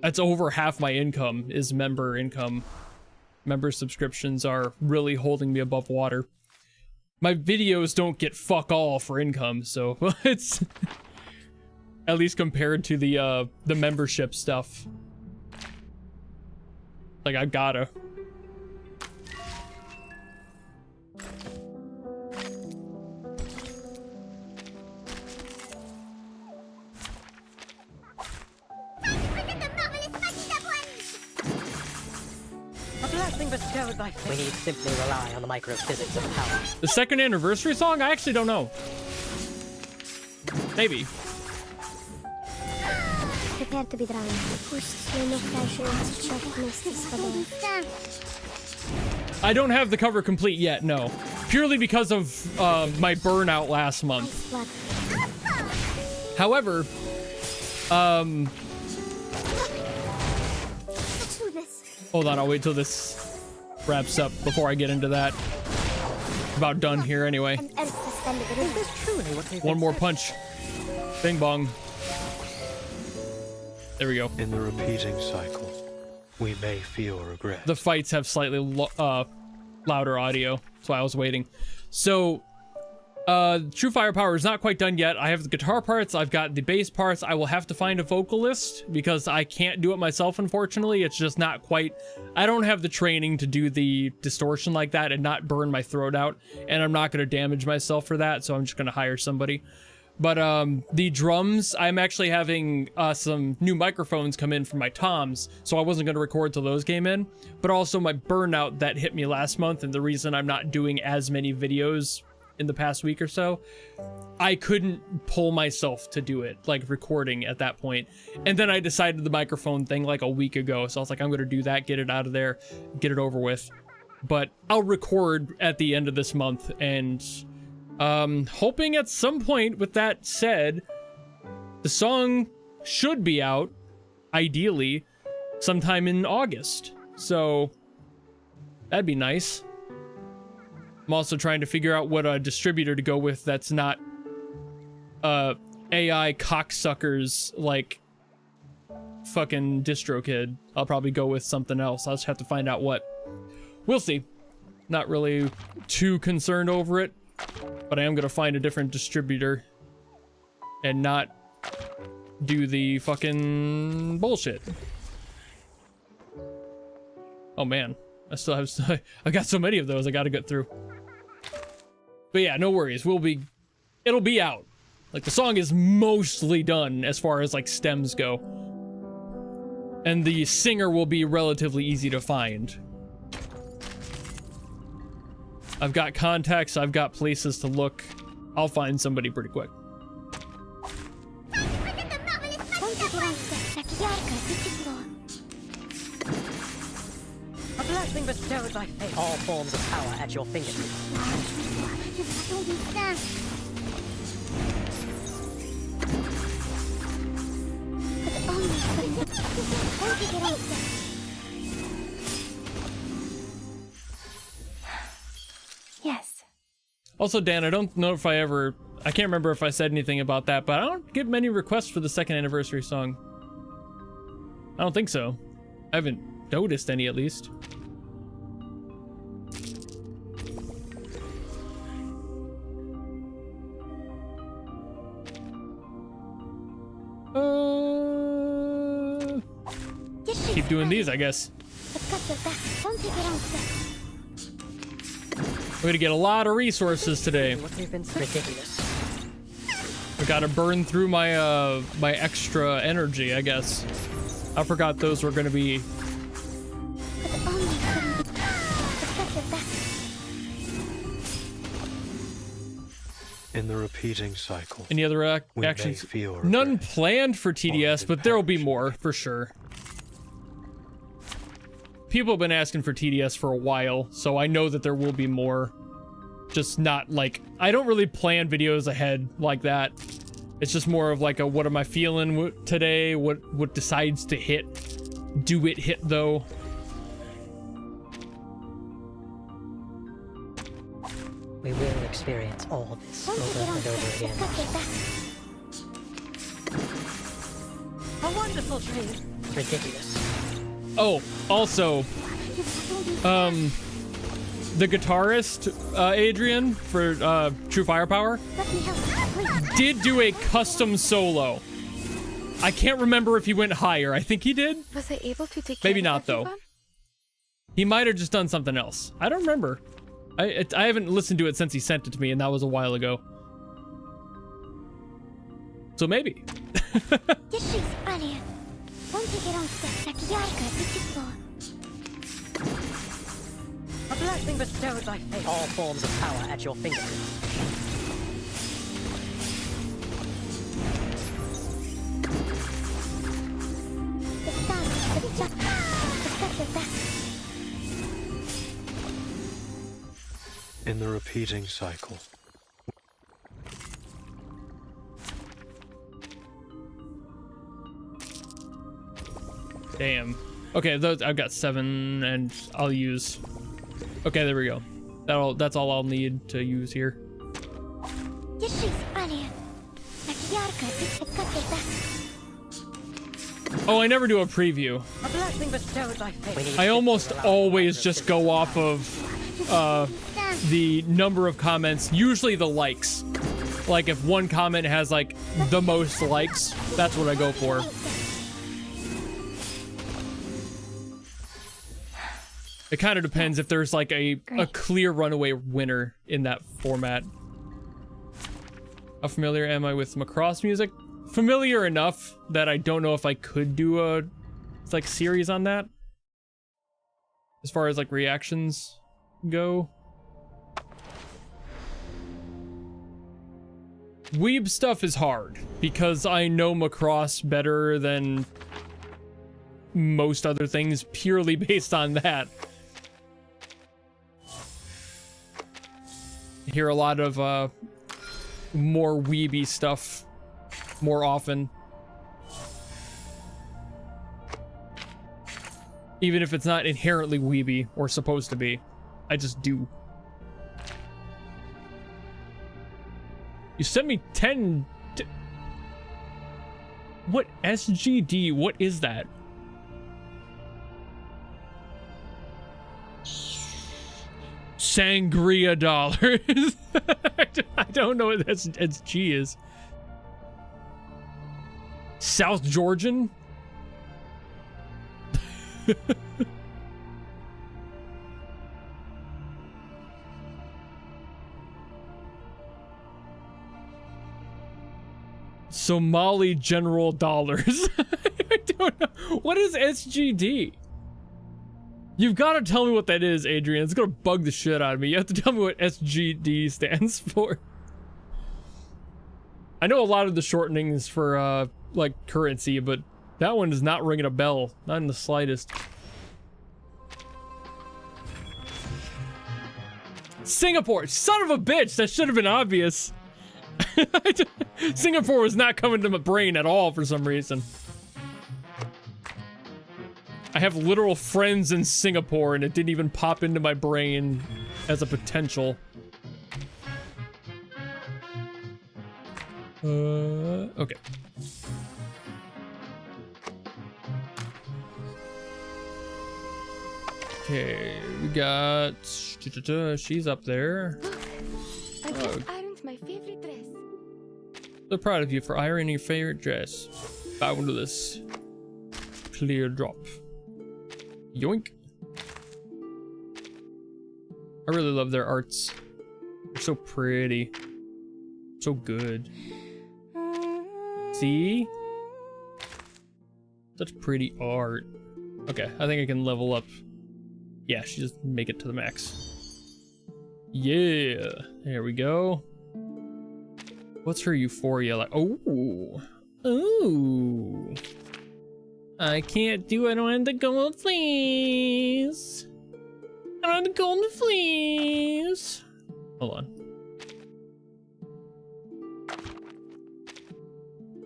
that's over half my income is member income. Member subscriptions are really holding me above water. My videos don't get fuck all for income, so it's at least compared to the membership stuff. Like, I gotta. We need simply rely on the microphysics of power. The second anniversary song? I actually don't know. Maybe. Prepare to be drowned. I don't have the cover complete yet, no. Purely because of my burnout last month. However, hold on, I'll wait till this wraps up before I get into that. About done here anyway. One more punch. Bing bong. There we go. In the repeating cycle, we may feel regret. The fights have slightly louder audio. That's why I was waiting. So, True Firepower is not quite done yet. I have the guitar parts, I've got the bass parts. I will have to find a vocalist because I can't do it myself, unfortunately. It's just not quite, I don't have the training to do the distortion like that and not burn my throat out, and I'm not going to damage myself for that, so I'm just going to hire somebody. But the drums, I'm actually having some new microphones come in from my toms, so I wasn't going to record till those came in. But also my burnout that hit me last month, and the reason I'm not doing as many videos in the past week or so, I couldn't pull myself to do it, like recording at that point. And then I decided the microphone thing like a week ago, so I was like, I'm gonna do that, get it out of there, get it over with. But I'll record at the end of this month, and hoping at some point, with that said, the song should be out, ideally, sometime in August. So that'd be nice. I'm also trying to figure out what a distributor to go with that's not AI cocksuckers like fucking DistroKid. I'll probably go with something else. I'll just have to find out what. We'll see. Not really too concerned over it, but I am gonna find a different distributor and not do the fucking bullshit. Oh man, I still have, I got so many of those I gotta get through. But yeah, no worries, it'll be out. Like, the song is mostly done as far as like stems go. And the singer will be relatively easy to find. I've got contacts, I've got places to look. I'll find somebody pretty quick. A blessing bestowed by fate. All forms of power at your fingertips. Yes. Also, Dan, I don't know if I can't remember if I said anything about that, but I don't get many requests for the 2nd anniversary song. I don't think so. I haven't noticed any, at least. Keep doing these, I guess. We're gonna get a lot of resources today. Ridiculous. I gotta burn through my my extra energy, I guess. I forgot those were gonna be. In the repeating cycle. Any other actions? None planned for TDS, but there will be more for sure. People have been asking for TDS for a while, so I know that there will be more. Just not like, I don't really plan videos ahead like that. It's just more of like a, what am I feeling today? What decides to hit? Do it hit though? We will experience all this over and over again. A wonderful dream. Ridiculous. Oh, also, the guitarist, Adrian, for True Firepower, did do a custom solo. I can't remember if he went higher. I think he did. Was I able to take Maybe care of not, though. everyone? He might have just done something else. I don't remember. I haven't listened to it since he sent it to me, and that was a while ago. So maybe. A blessing bestowed by fate. All forms of power at your fingertips. In the repeating cycle. Damn. Okay, those I've got 7, and I'll use. Okay, there we go. That's all I'll need to use here. Oh, I never do a preview. A blessing bestowed by fate. I almost always just go off of the number of comments, usually the likes. Like if one comment has like the most likes, that's what I go for. It kind of depends if there's like a clear runaway winner in that format. How familiar am I with Macross music? Familiar enough that I don't know if I could do a like series on that. As far as like reactions go. Weeb stuff is hard because I know Macross better than most other things purely based on that. I hear a lot of more weeby stuff more often. Even if it's not inherently weeby or supposed to be. I just do. You sent me 10... What SGD? What is that? Sangria dollars. I don't know what SG is. South Georgian? Somali general dollars. I don't know. What is SGD? You've got to tell me what that is, Adrian. It's gonna bug the shit out of me. You have to tell me what SGD stands for. I know a lot of the shortenings for like currency, but that one is not ringing a bell, not in the slightest. Singapore, son of a bitch, that should have been obvious. Singapore was not coming to my brain at all for some reason. I have literal friends in Singapore and it didn't even pop into my brain as a potential. Okay. Okay, we got... She's up there. I just ironed my favorite dress. So proud of you for ironing your favorite dress. Bow into this. Clear drop. Yoink. I really love their arts. They're so pretty. So good. See? Such pretty art. Okay, I think I can level up. Yeah, she just make it to the max. Yeah, there we go. What's her euphoria like? Oh, ooh. I can't do it. I don't have the gold fleece. I don't have the golden fleece. Hold on.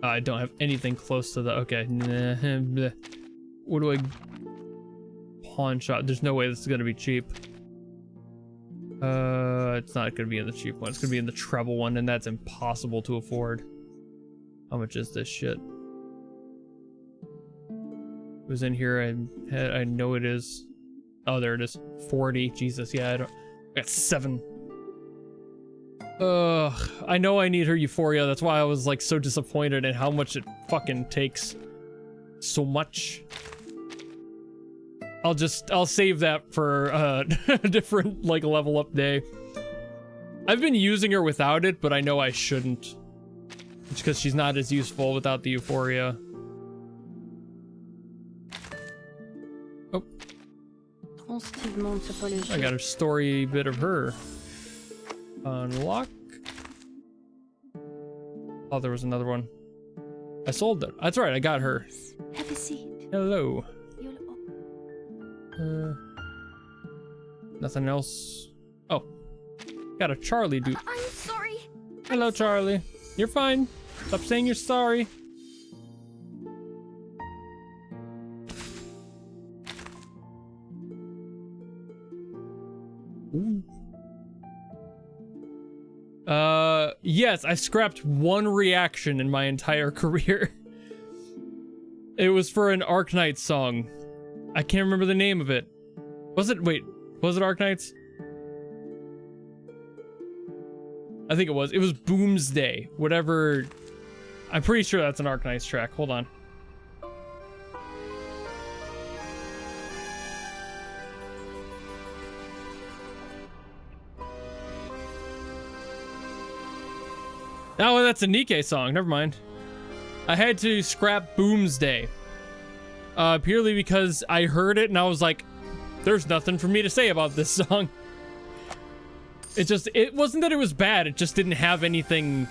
I don't have anything close to the. Okay. What do I? Pawn shop. There's no way this is gonna be cheap. It's not gonna be in the cheap one. It's gonna be in the treble one, and that's impossible to afford. How much is this shit? It was in here. I know it is. Oh, there it is. 40. Jesus, yeah. I got 7. I know I need her euphoria. That's why I was like so disappointed in how much it fucking takes. So much. I'll save that for a different like level up day. I've been using her without it, but I know I shouldn't. It's because she's not as useful without the euphoria. Oh. I got a story bit of her. Unlock. Oh, there was another one. I sold it. That's right, I got her. Have a seat. Hello. Nothing else. Oh, got a Charlie dude. I'm sorry. Hello, Charlie. You're fine. Stop saying you're sorry. Ooh. Yes, I scrapped 1 reaction in my entire career. It was for an Arknights song. I can't remember the name of it. Was it Arknights? I think it was. It was Boomsday. Whatever. I'm pretty sure that's an Arknights track. Hold on. Oh, that's a Nikke song. Never mind. I had to scrap Boomsday. Purely because I heard it and I was like, there's nothing for me to say about this song. It wasn't that it was bad, it just didn't have anything,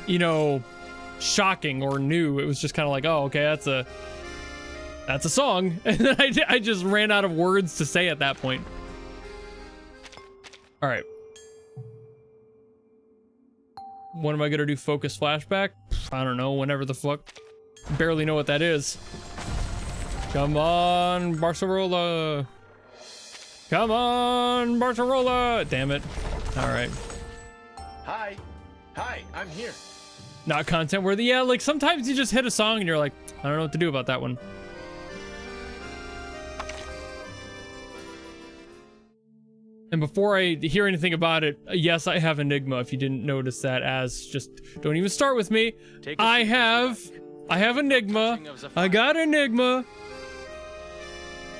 you know, shocking or new. It was just kind of like, oh, okay, that's a song. And then I just ran out of words to say at that point. All right. When am I gonna do focus flashback? I don't know, whenever the fuck. Barely know what that is. Come on, Barcelona. Come on, Barcelona. Damn it. All right. Hi, I'm here. not content worthy. Yeah, like sometimes you just hit a song and you're like, I don't know what to do about that one. And before I hear anything about it, yes, I have Enigma, if you didn't notice that, as just don't even start with me. I have Enigma. I got Enigma.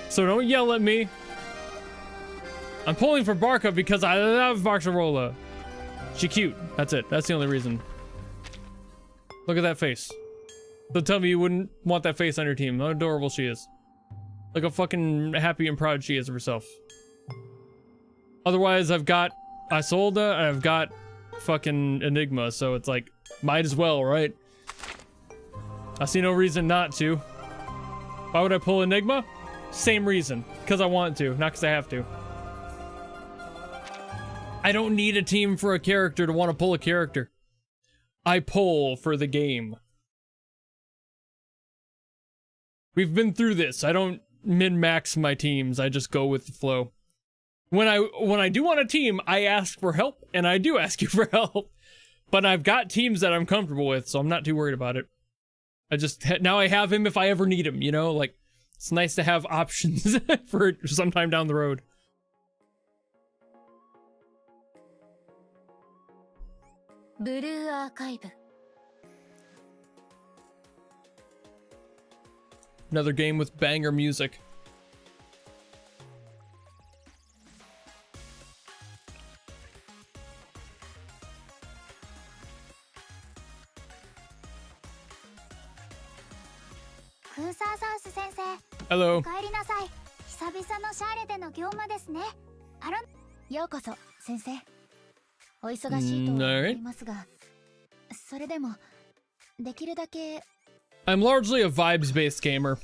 So don't yell at me. I'm pulling for Barca because I love Barcarola. She cute. That's it. That's the only reason. Look at that face. So tell me you wouldn't want that face on your team. How adorable she is. Look how fucking happy and proud she is of herself. Otherwise, I've got Isolde and I've got fucking Enigma, so it's like, might as well, right? I see no reason not to. Why would I pull Enigma? Same reason. Because I want to, not because I have to. I don't need a team for a character to want to pull a character. I pull for the game. We've been through this. I don't min-max my teams. I just go with the flow. When I do want a team, I ask for help, and I do ask you for help. But I've got teams that I'm comfortable with, so I'm not too worried about it. Now I have him if I ever need him, you know? Like, it's nice to have options for sometime down the road. Blue Archive. Another game with banger music. Hello. I'm largely a vibes-based gamer.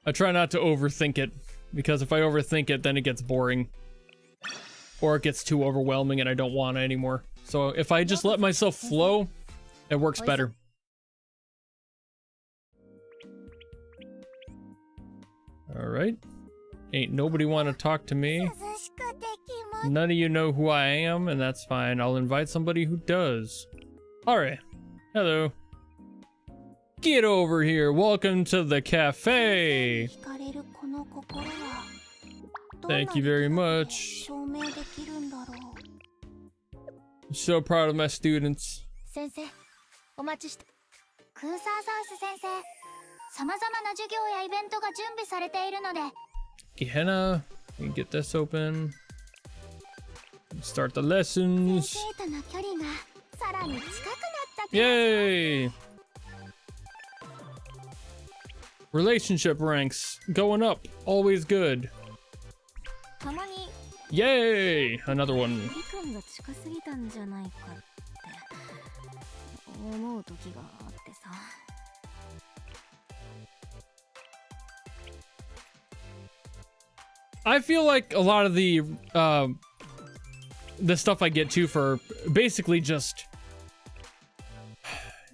I try not to overthink it, because if I overthink it, then it gets boring. Or it gets too overwhelming and I don't want it anymore. So if I just let myself flow, it works better. Alright. Ain't nobody want to talk to me. None of you know who I am, and that's fine. I'll invite somebody who does. Alright. Hello. Get over here. Welcome to the cafe. Thank you very much. I'm so proud of my students. Gehenna, we can get this open. Start the lessons. Yay! Relationship ranks going up, always good. Yay! Another one. I feel like a lot of the stuff I get to for basically just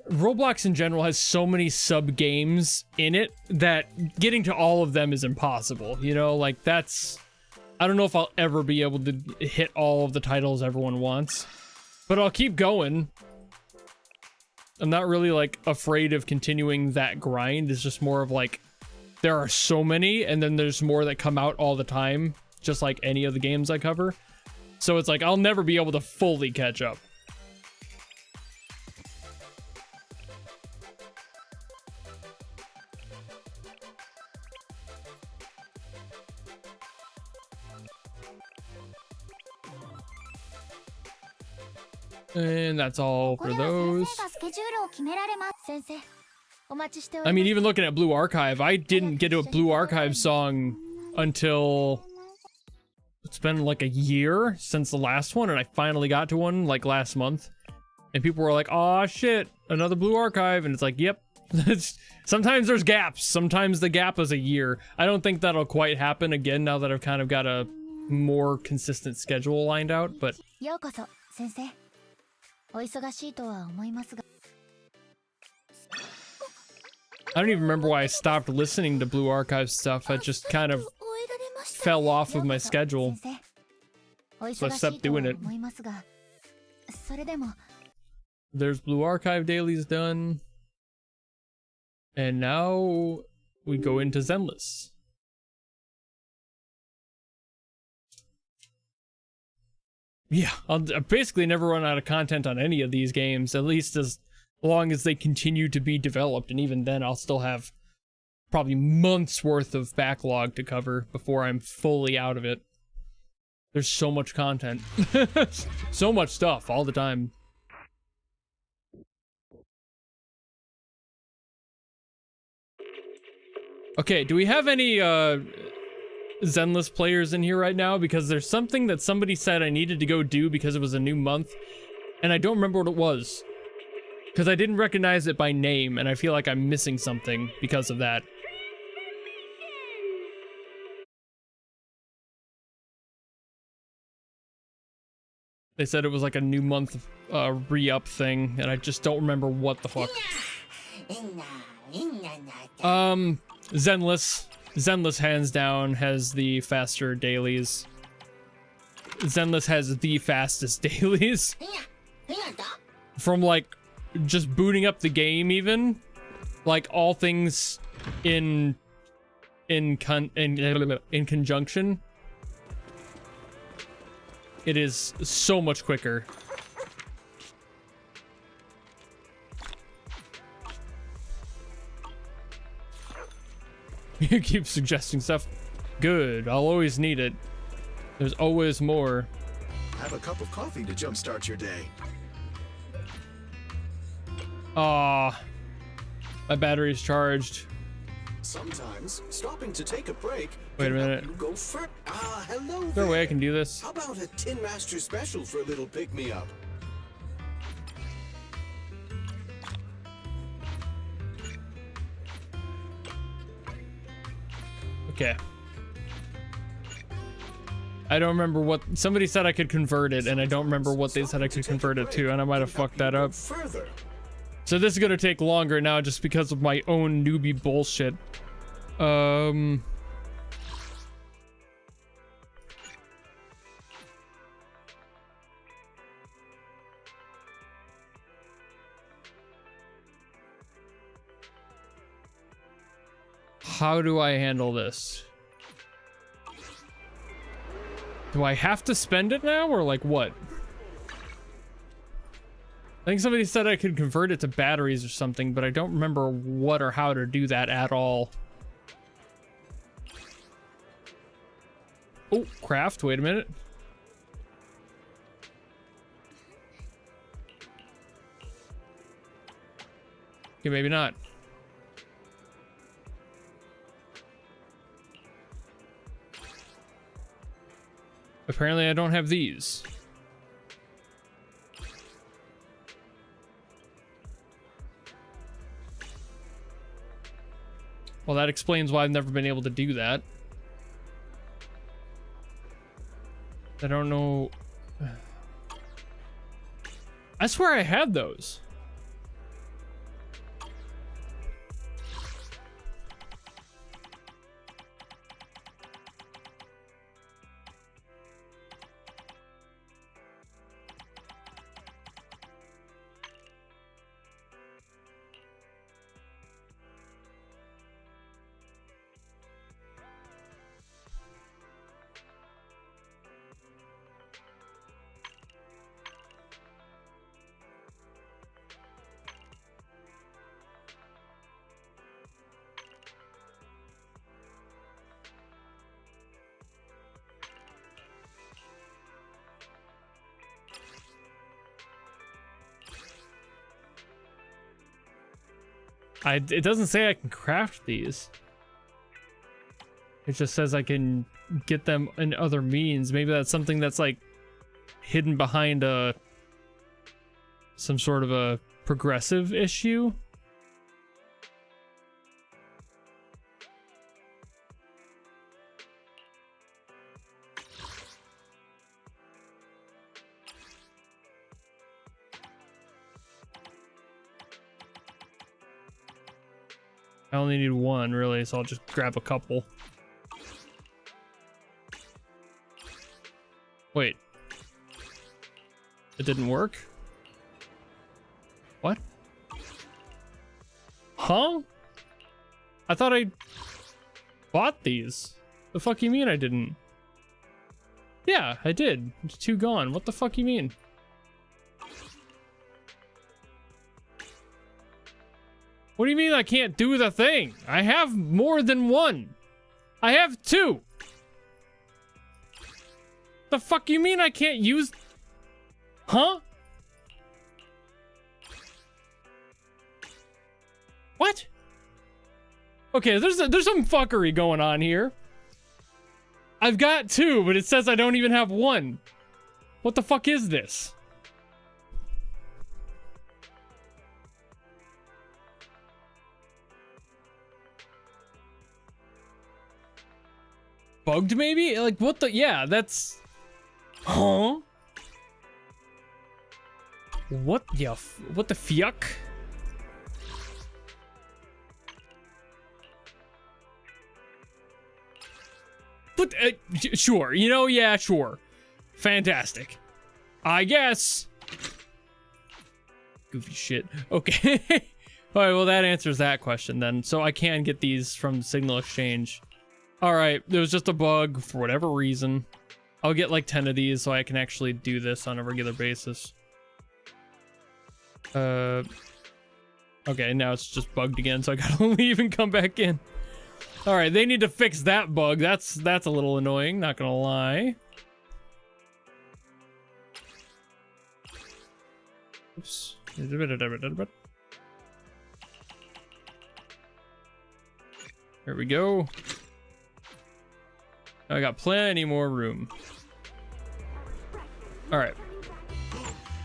Roblox in general has so many sub games in it that getting to all of them is impossible. You know, like that's, I don't know if I'll ever be able to hit all of the titles everyone wants, but I'll keep going. I'm not really like afraid of continuing that grind. It's just more of like, there are so many, and then there's more that come out all the time, just like any of the games I cover. So it's like, I'll never be able to fully catch up. And that's all for those. I mean, even looking at Blue Archive, I didn't get to a Blue Archive song until it's been like a year since the last one, and I finally got to one like last month. And people were like, "Aw, shit, another Blue Archive," and it's like, "Yep." Sometimes there's gaps. Sometimes the gap is a year. I don't think that'll quite happen again now that I've kind of got a more consistent schedule lined out, but. I don't even remember why I stopped listening to Blue Archive stuff. I just kind of fell off of my schedule. So I stopped doing it. There's Blue Archive dailies done. And now we go into Zenless. Yeah, I'll basically never run out of content on any of these games, at least as long as they continue to be developed, and even then I'll still have probably months worth of backlog to cover before I'm fully out of it. There's so much content. So much stuff all the time. Okay, do we have any Zenless players in here right now? Because there's something that somebody said I needed to go do because it was a new month, and I don't remember what it was. Because I didn't recognize it by name, and I feel like I'm missing something because of that. They said it was like a new month re-up thing, and I just don't remember what the fuck. Zenless. Zenless hands down has the faster dailies. Zenless has the fastest dailies. From like just booting up the game even. Like all things in conjunction. It is so much quicker. You keep suggesting stuff. Good, I'll always need it. There's always more. Have a cup of coffee to jumpstart your day. Ah, my battery's charged. Sometimes stopping to take a break. Wait a minute. You go first. Hello. Is there a way I can do this? How about a Tin Master special for a little pick-me-up? Okay. I don't remember what somebody said I could convert it, and I don't remember what they said I could convert it to, and I might have fucked that up. So this is gonna take longer now just because of my own newbie bullshit. How do I handle this? Do I have to spend it now, or like what? I think somebody said I could convert it to batteries or something, but I don't remember what or how to do that at all. Oh, craft, wait a minute. Okay, maybe not. Apparently I don't have these. Well, that explains why I've never been able to do that. I don't know. I swear I had those. It doesn't say I can craft these. It just says I can get them in other means. Maybe that's something that's like hidden behind some sort of a progressive issue. I only need one, really, so I'll just grab a couple. Wait. It didn't work? What? Huh? I thought I bought these. The fuck you mean I didn't? Yeah, I did. There's 2 gone. What the fuck you mean? What do you mean I can't do the thing? I have more than 1. I have 2. The fuck you mean I can't use? Huh? What? Okay, there's some fuckery going on here. I've got 2, but it says I don't even have 1. What the fuck is this? Bugged maybe? Like what the? Yeah, that's. Huh? What the? What the fuck? But sure, you know, yeah, sure, fantastic. I guess. Goofy shit. Okay. All right. Well, that answers that question then. So I can get these from Signal Exchange. All right, there was just a bug for whatever reason. I'll get like 10 of these so I can actually do this on a regular basis. Okay, now it's just bugged again, so I gotta leave and come back in. All right, they need to fix that bug. That's a little annoying, not gonna lie. Oops. There we go. I got plenty more room. All right.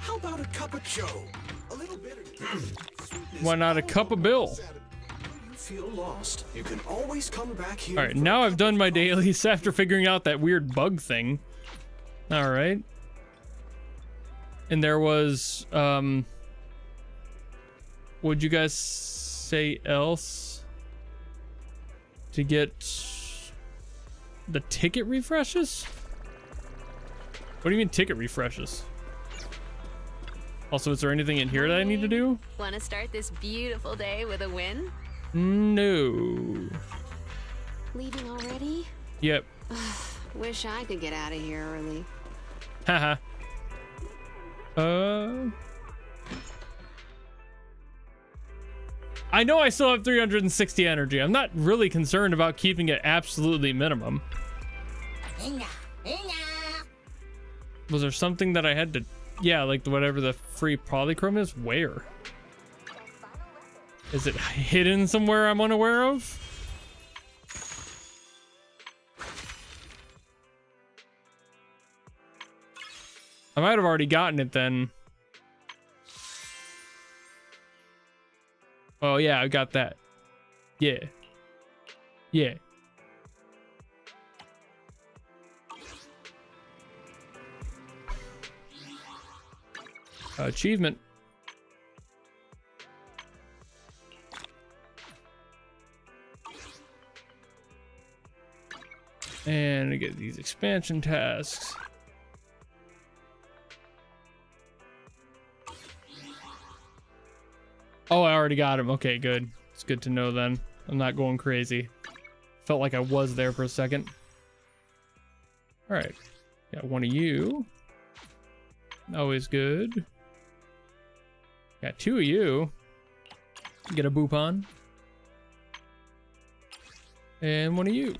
How about a cup of joe? A little bitter. Why not a cup of Bill? When you feel lost, you can always come back here. All right, now I've done my dailies after figuring out that weird bug thing. All right. And there was, what'd you guys say else? To get the ticket refreshes? What do you mean ticket refreshes? Also, is there anything in here that I need to do? Want to start this beautiful day with a win? No. Leaving already? Yep. Wish I could get out of here early. Haha. I know I still have 360 energy. I'm not really concerned about keeping it absolutely minimum. Was there something that I had to... Yeah, like whatever the free polychrome is? Where? Is it hidden somewhere I'm unaware of? I might have already gotten it then. Oh yeah, I got that. Yeah. Yeah. Achievement. And I get these expansion tasks. Oh, I already got him. Okay, good. It's good to know then. I'm not going crazy. Felt like I was there for a second. All right. Got one of you. Always good. Got two of you. Get a Boopon. And one of you.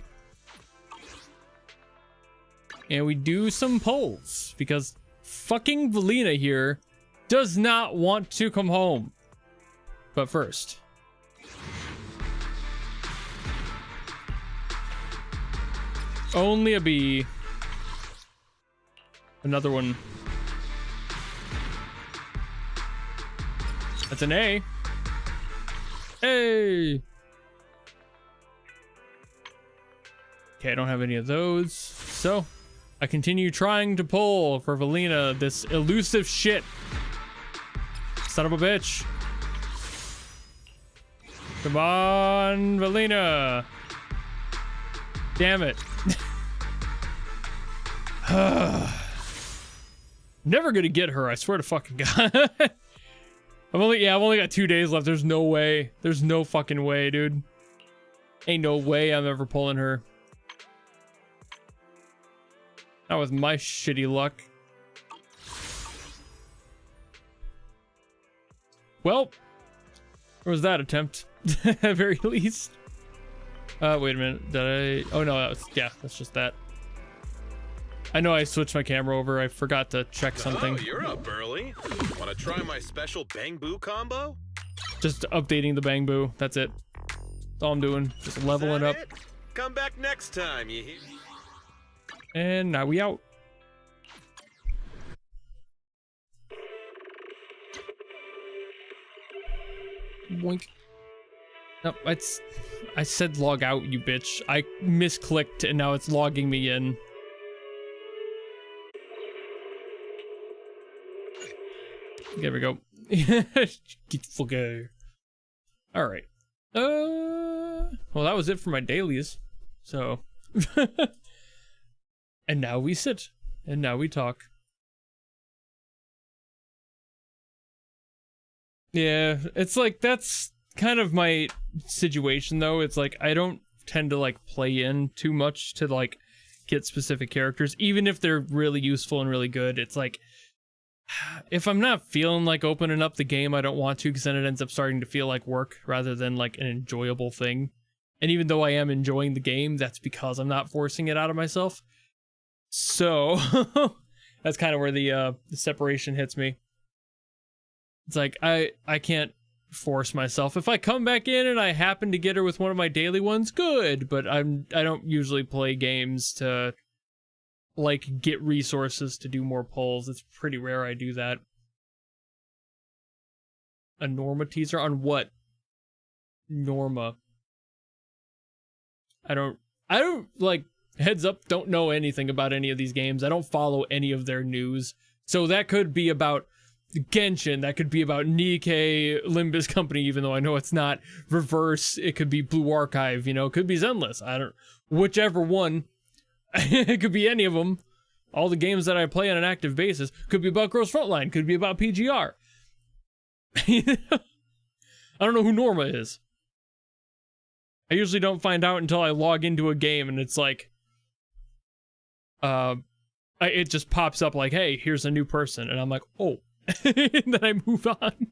And we do some polls because fucking Valina here does not want to come home. But first, only a B. Another one. That's an A. Hey. Okay, I don't have any of those. So, I continue trying to pull for Valina, this elusive shit. Son of a bitch. Come on, Valina. Damn it. Never gonna get her, I swear to fucking God. I've only got 2 days left. There's no way. There's no fucking way, dude. Ain't no way I'm ever pulling her. Not with my shitty luck. Well, where was that attempt? At very least. Wait a minute. Did I? Oh no, that's just that. I know I switched my camera over. I forgot to check something. Oh, you're up early. Want to try my special Bang Boo combo? Just updating the Bang Boo. That's it. That's all I'm doing. Just leveling up. Come back next time, you hear? And now we out. Boink. No, I said log out, you bitch. I misclicked and now it's logging me in. There we go. Get fucking. All right. Well, that was it for my dailies. So. And now we sit. And now we talk. Yeah, it's like that's kind of my situation though. It's like I don't tend to like play in too much to like get specific characters, even if they're really useful and really good. It's like if I'm not feeling like opening up the game, I don't want to, because then it ends up starting to feel like work rather than like an enjoyable thing. And even though I am enjoying the game, that's because I'm not forcing it out of myself. So that's kind of where the separation hits me. It's like I can't force myself. If I come back in and I happen to get her with one of my daily ones, good. But I don't usually play games to like get resources to do more pulls. It's pretty rare I do that. A Norma teaser on what? Norma. I don't like, heads up, don't know anything about any of these games. I don't follow any of their news. So that could be about Genshin, that could be about Nikkei, Limbus Company, even though I know it's not. Reverse, it could be Blue Archive, you know, it could be Zenless. Whichever one. It could be any of them. All the games that I play on an active basis. Could be about Girls Frontline, could be about PGR. I don't know who Norma is. I usually don't find out until I log into a game and it's like, it just pops up like, hey, here's a new person. And I'm like, oh. And then I move on.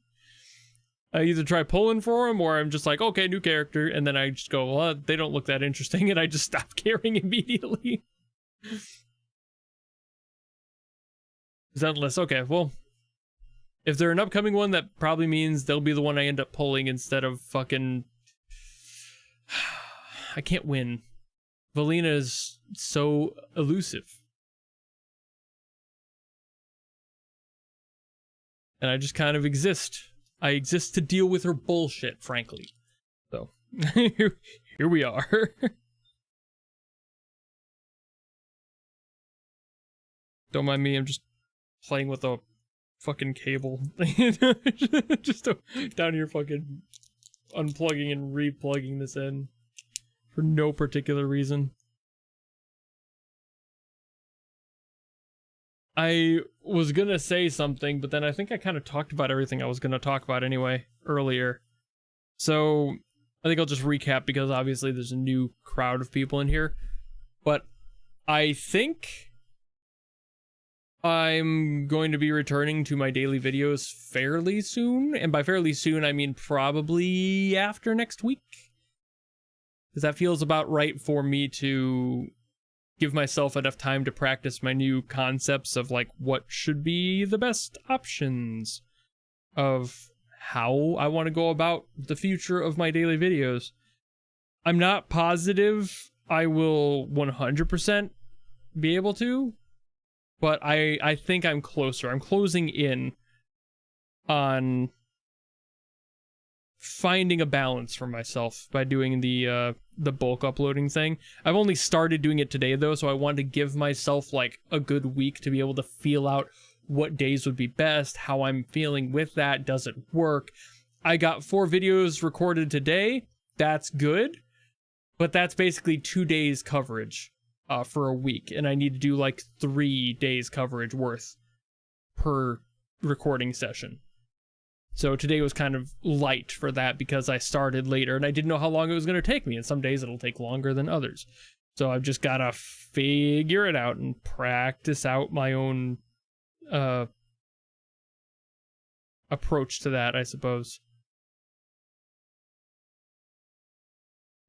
I either try pulling for them or I'm just like, okay, new character. And then I just go, well, they don't look that interesting. And I just stop caring immediately. Zenless, okay, well. If they're an upcoming one, that probably means they'll be the one I end up pulling instead of fucking... I can't win. Valina is so elusive. And I just kind of exist. I exist to deal with her bullshit, frankly. So, here we are. Don't mind me, I'm just playing with a fucking cable. Just down here fucking unplugging and replugging this in. For no particular reason. I was gonna say something, but then I think I kind of talked about everything I was gonna talk about anyway earlier. So I think I'll just recap because obviously there's a new crowd of people in here. But I think I'm going to be returning to my daily videos fairly soon. And by fairly soon, I mean probably after next week. Because that feels about right for me to give myself enough time to practice my new concepts of like what should be the best options of how I want to go about the future of my daily videos. I'm not positive I will 100% be able to, but I think I'm closer. I'm closing in on finding a balance for myself by doing the bulk uploading thing. I've only started doing it today though, so I wanted to give myself like a good week to be able to feel out what days would be best, how I'm feeling with that, does it work? I got 4 videos recorded today. That's good, but that's basically 2 days coverage for a week, and I need to do like 3 days coverage worth per recording session. So today was kind of light for that because I started later and I didn't know how long it was going to take me. And some days it'll take longer than others. So I've just got to figure it out and practice out my own approach to that, I suppose.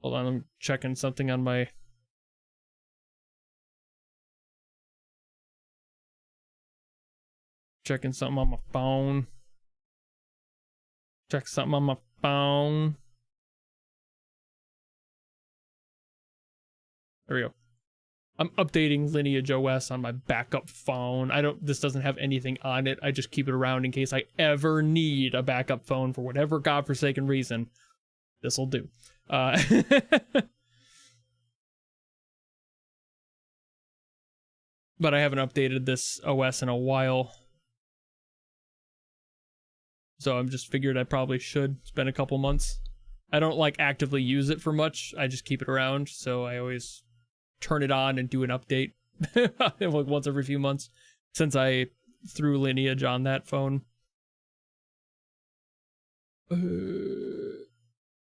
Hold on, I'm checking something on my... Checking something on my phone. Check something on my phone. There we go. I'm updating Lineage OS on my backup phone. This doesn't have anything on it. I just keep it around in case I ever need a backup phone for whatever godforsaken reason. This'll do. But I haven't updated this OS in a while. So I'm just figured I probably should spend a couple months. I don't like actively use it for much. I just keep it around. So I always turn it on and do an update like once every few months since I threw Lineage on that phone.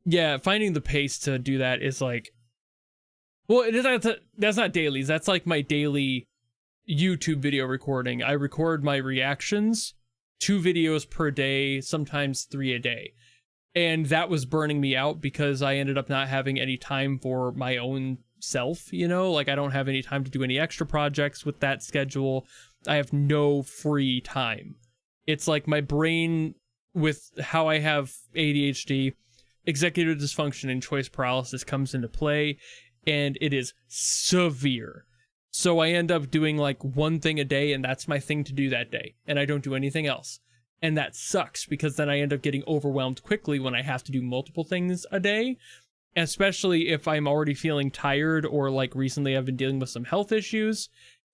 Yeah, finding the pace to do that is like, well, that's not dailies. That's like my daily YouTube video recording. I record my reactions, 2 videos per day, sometimes 3 a day. And that was burning me out because I ended up not having any time for my own self, you know? Like, I don't have any time to do any extra projects with that schedule. I have no free time. It's like my brain, with how I have ADHD, executive dysfunction and choice paralysis comes into play, and it is severe. So I end up doing like 1 thing a day, and that's my thing to do that day, and I don't do anything else. And that sucks because then I end up getting overwhelmed quickly when I have to do multiple things a day, especially if I'm already feeling tired, or like recently I've been dealing with some health issues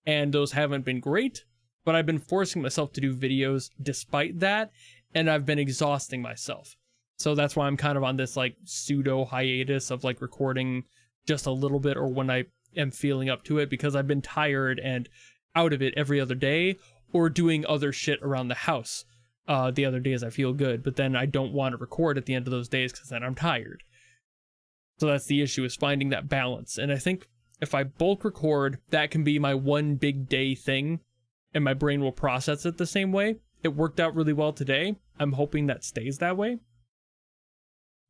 and those haven't been great, but I've been forcing myself to do videos despite that, and I've been exhausting myself. So that's why I'm kind of on this like pseudo hiatus of like recording just a little bit or when I am feeling up to it, because I've been tired and out of it every other day, or doing other shit around the house. The other days I feel good, but then I don't want to record at the end of those days because then I'm tired. So that's the issue, is finding that balance. And I think if I bulk record, that can be my one big day thing, and my brain will process it the same way. It worked out really well today. I'm hoping that stays that way.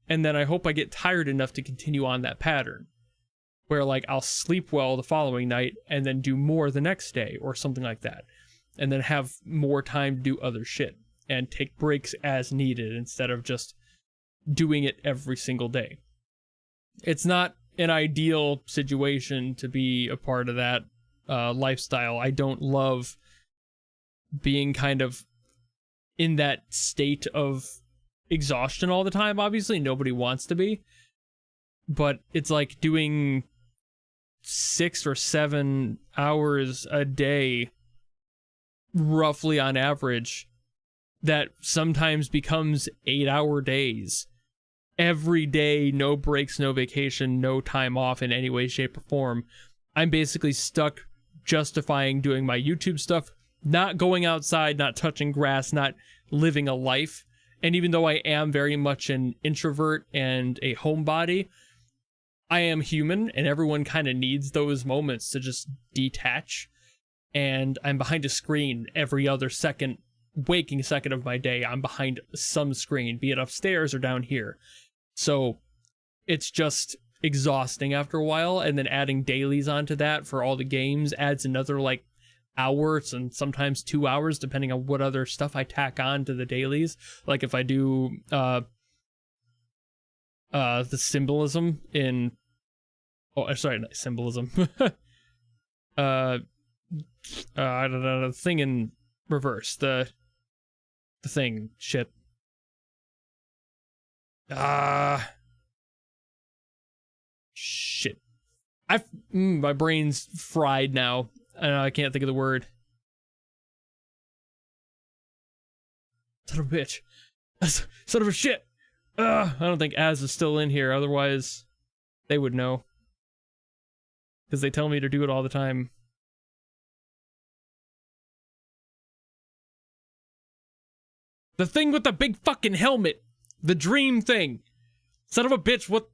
And then I hope I get tired enough to continue on that pattern, where like I'll sleep well the following night and then do more the next day or something like that. And then have more time to do other shit and take breaks as needed instead of just doing it every single day. It's not an ideal situation to be a part of that lifestyle. I don't love being kind of in that state of exhaustion all the time. Obviously, nobody wants to be. But it's like doing 6 or 7 hours a day, roughly on average, that sometimes becomes 8-hour days. Every day, no breaks, no vacation, no time off in any way, shape, or form. I'm basically stuck justifying doing my YouTube stuff, not going outside, not touching grass, not living a life. And even though I am very much an introvert and a homebody, I am human, and everyone kind of needs those moments to just detach. And I'm behind a screen every other second, waking second of my day. I'm behind some screen, be it upstairs or down here. So it's just exhausting after a while, and then adding dailies onto that for all the games adds another like hours and sometimes 2 hours depending on what other stuff I tack on to the dailies. Like if I do the symbolism in not symbolism I don't know, the thing in reverse, the thing shit shit. My brain's fried now. I can't think of the word. Son of a bitch. Son of a shit. I don't think Az is still in here. Otherwise, they would know. Because they tell me to do it all the time. The thing with the big fucking helmet. The dream thing. Son of a bitch, what?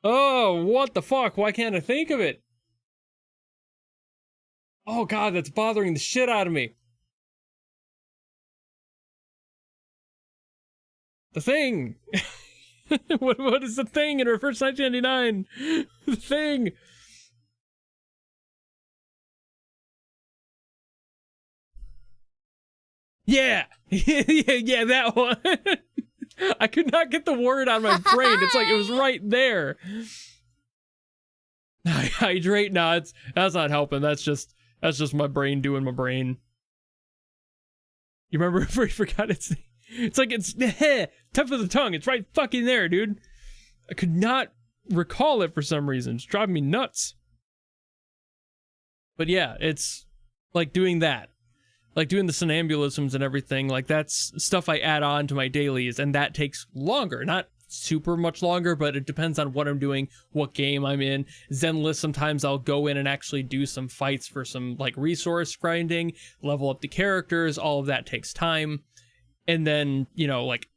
Oh, what the fuck? Why can't I think of it? Oh god, that's bothering the shit out of me. The Thing! what is the Thing in Reverse 1999? The Thing! Yeah! yeah, that one! I could not get the word out of my brain. It's like it was right there. Hydrate? Nah, that's not helping. That's just my brain doing my brain. You remember? I forgot it's like it's tip of the tongue. It's right fucking there, dude. I could not recall it for some reason. It's driving me nuts. But yeah, it's like doing that. Like doing the somnambulisms and everything. Like that's stuff I add on to my dailies, and that takes longer. Not super much longer, but it depends on what I'm doing, what game I'm in. Zenless, sometimes I'll go in and actually do some fights for some like resource grinding, level up the characters. All of that takes time. And then, you know, like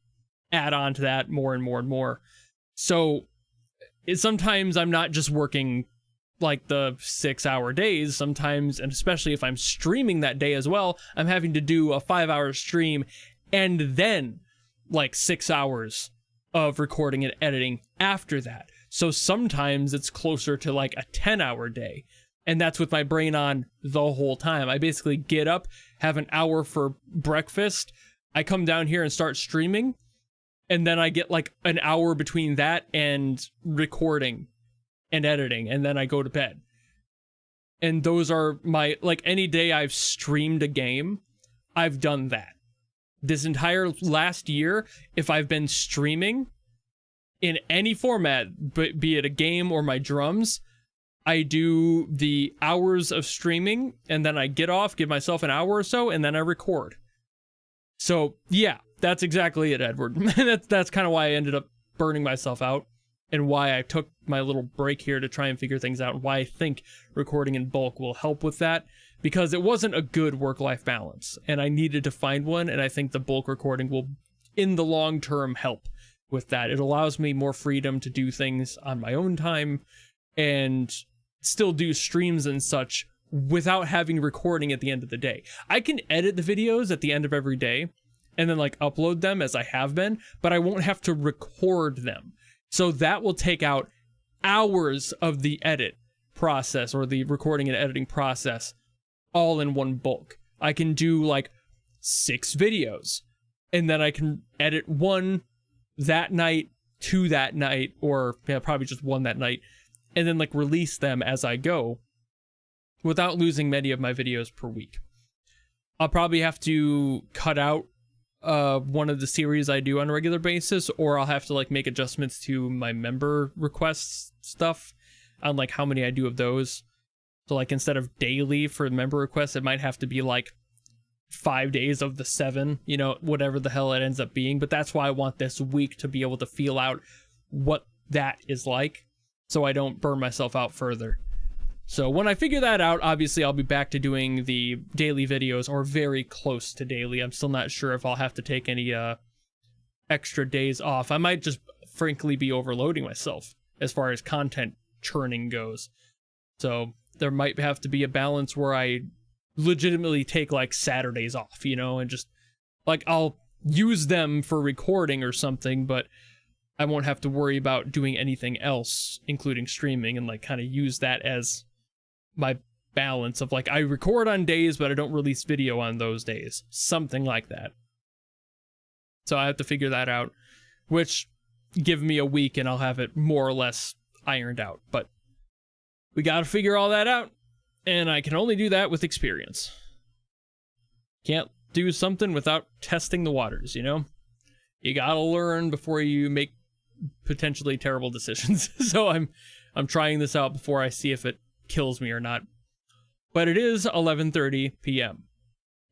add on to that more and more and more. So sometimes I'm not just working like the 6-hour days. Sometimes, and especially if I'm streaming that day as well, I'm having to do a 5-hour stream and then like 6 hours of recording and editing after that. So sometimes it's closer to like a 10-hour day. And that's with my brain on the whole time. I basically get up, have an hour for breakfast. I come down here and start streaming, and then I get like an hour between that and recording and editing, and then I go to bed. And those are my, like any day I've streamed a game, I've done that. This entire last year, if I've been streaming in any format, be it a game or my drums, I do the hours of streaming, and then I get off, give myself an hour or so, and then I record. So yeah, that's exactly it, Edward. that's kind of why I ended up burning myself out, and why I took my little break here to try and figure things out, and why I think recording in bulk will help with that, because it wasn't a good work-life balance, and I needed to find one, and I think the bulk recording will, in the long term, help with that. It allows me more freedom to do things on my own time, and still do streams and such without having recording at the end of the day. I can edit the videos at the end of every day and then like upload them as I have been, but I won't have to record them. So that will take out hours of the edit process, or the recording and editing process, all in one bulk. I can do like 6 videos, and then I can edit 1 that night, 2 that night, or yeah, probably just 1 that night, and then like release them as I go, without losing many of my videos per week. I'll probably have to cut out one of the series I do on a regular basis, or I'll have to like make adjustments to my member requests stuff on like how many I do of those. So like instead of daily for member requests, it might have to be like 5 days of the 7, you know, whatever the hell it ends up being. But that's why I want this week to be able to feel out what that is like, so I don't burn myself out further. So when I figure that out, obviously I'll be back to doing the daily videos, or very close to daily. I'm still not sure if I'll have to take any extra days off. I might just frankly be overloading myself as far as content churning goes. So there might have to be a balance where I legitimately take like Saturdays off, you know, and just like I'll use them for recording or something, but I won't have to worry about doing anything else, including streaming, and like kind of use that as my balance of like I record on days but I don't release video on those days, something like that. So I have to figure that out, which give me a week and I'll have it more or less ironed out. But we got to figure all that out, and I can only do that with experience. Can't do something without testing the waters, you know? You gotta learn before you make potentially terrible decisions. So I'm trying this out before I see if it kills me or not. But it is 11:30 p.m.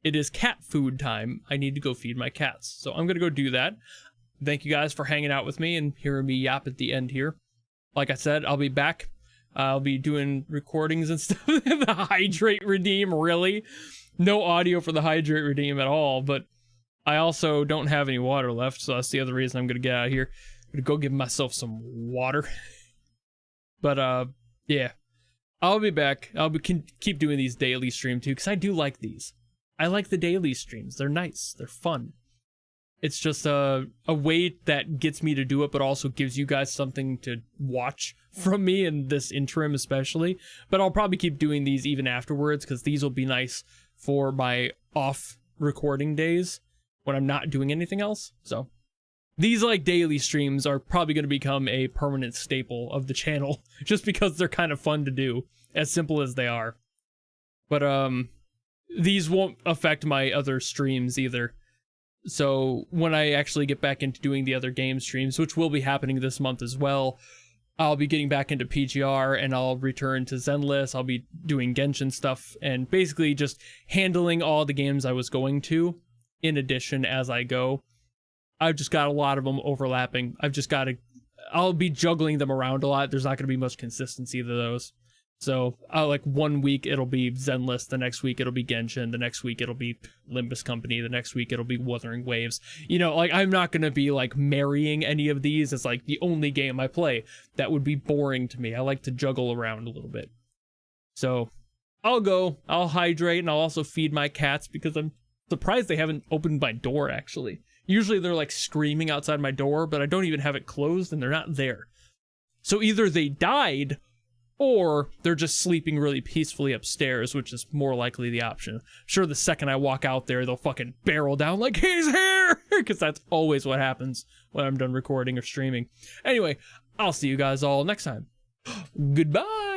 It is cat food time. I need to go feed my cats. So I'm gonna go do that. Thank you guys for hanging out with me and hearing me yap at the end here. Like I said, I'll be back I'll be doing recordings and stuff. The Hydrate Redeem, really? No audio for the Hydrate Redeem at all, but I also don't have any water left, so that's the other reason I'm gonna get out of here. I'm gonna go give myself some water. But, yeah. I'll be back. Keep doing these daily stream too, because I do like these. I like the daily streams. They're nice. They're fun. It's just a way that gets me to do it, but also gives you guys something to watch from me in this interim especially. But I'll probably keep doing these even afterwards, because these will be nice for my off recording days when I'm not doing anything else. So these like daily streams are probably going to become a permanent staple of the channel, just because they're kind of fun to do, as simple as they are. But these won't affect my other streams either. So when I actually get back into doing the other game streams, which will be happening this month as well, I'll be getting back into PGR and I'll return to Zenless. I'll be doing Genshin stuff and basically just handling all the games I was going to in addition as I go. I've just got a lot of them overlapping. I'll be juggling them around a lot. There's not going to be much consistency to those. So, like 1 week it'll be Zenless, the next week it'll be Genshin, the next week it'll be Limbus Company, the next week it'll be Wuthering Waves. You know, like I'm not going to be like marrying any of these as like the only game I play. That would be boring to me. I like to juggle around a little bit. So, I'll hydrate, and I'll also feed my cats because I'm surprised they haven't opened my door actually. Usually they're like screaming outside my door, but I don't even have it closed and they're not there. So either they died or they're just sleeping really peacefully upstairs, which is more likely the option. I'm sure the second I walk out there, they'll fucking barrel down like, he's here! Because that's always what happens when I'm done recording or streaming. Anyway, I'll see you guys all next time. Goodbye!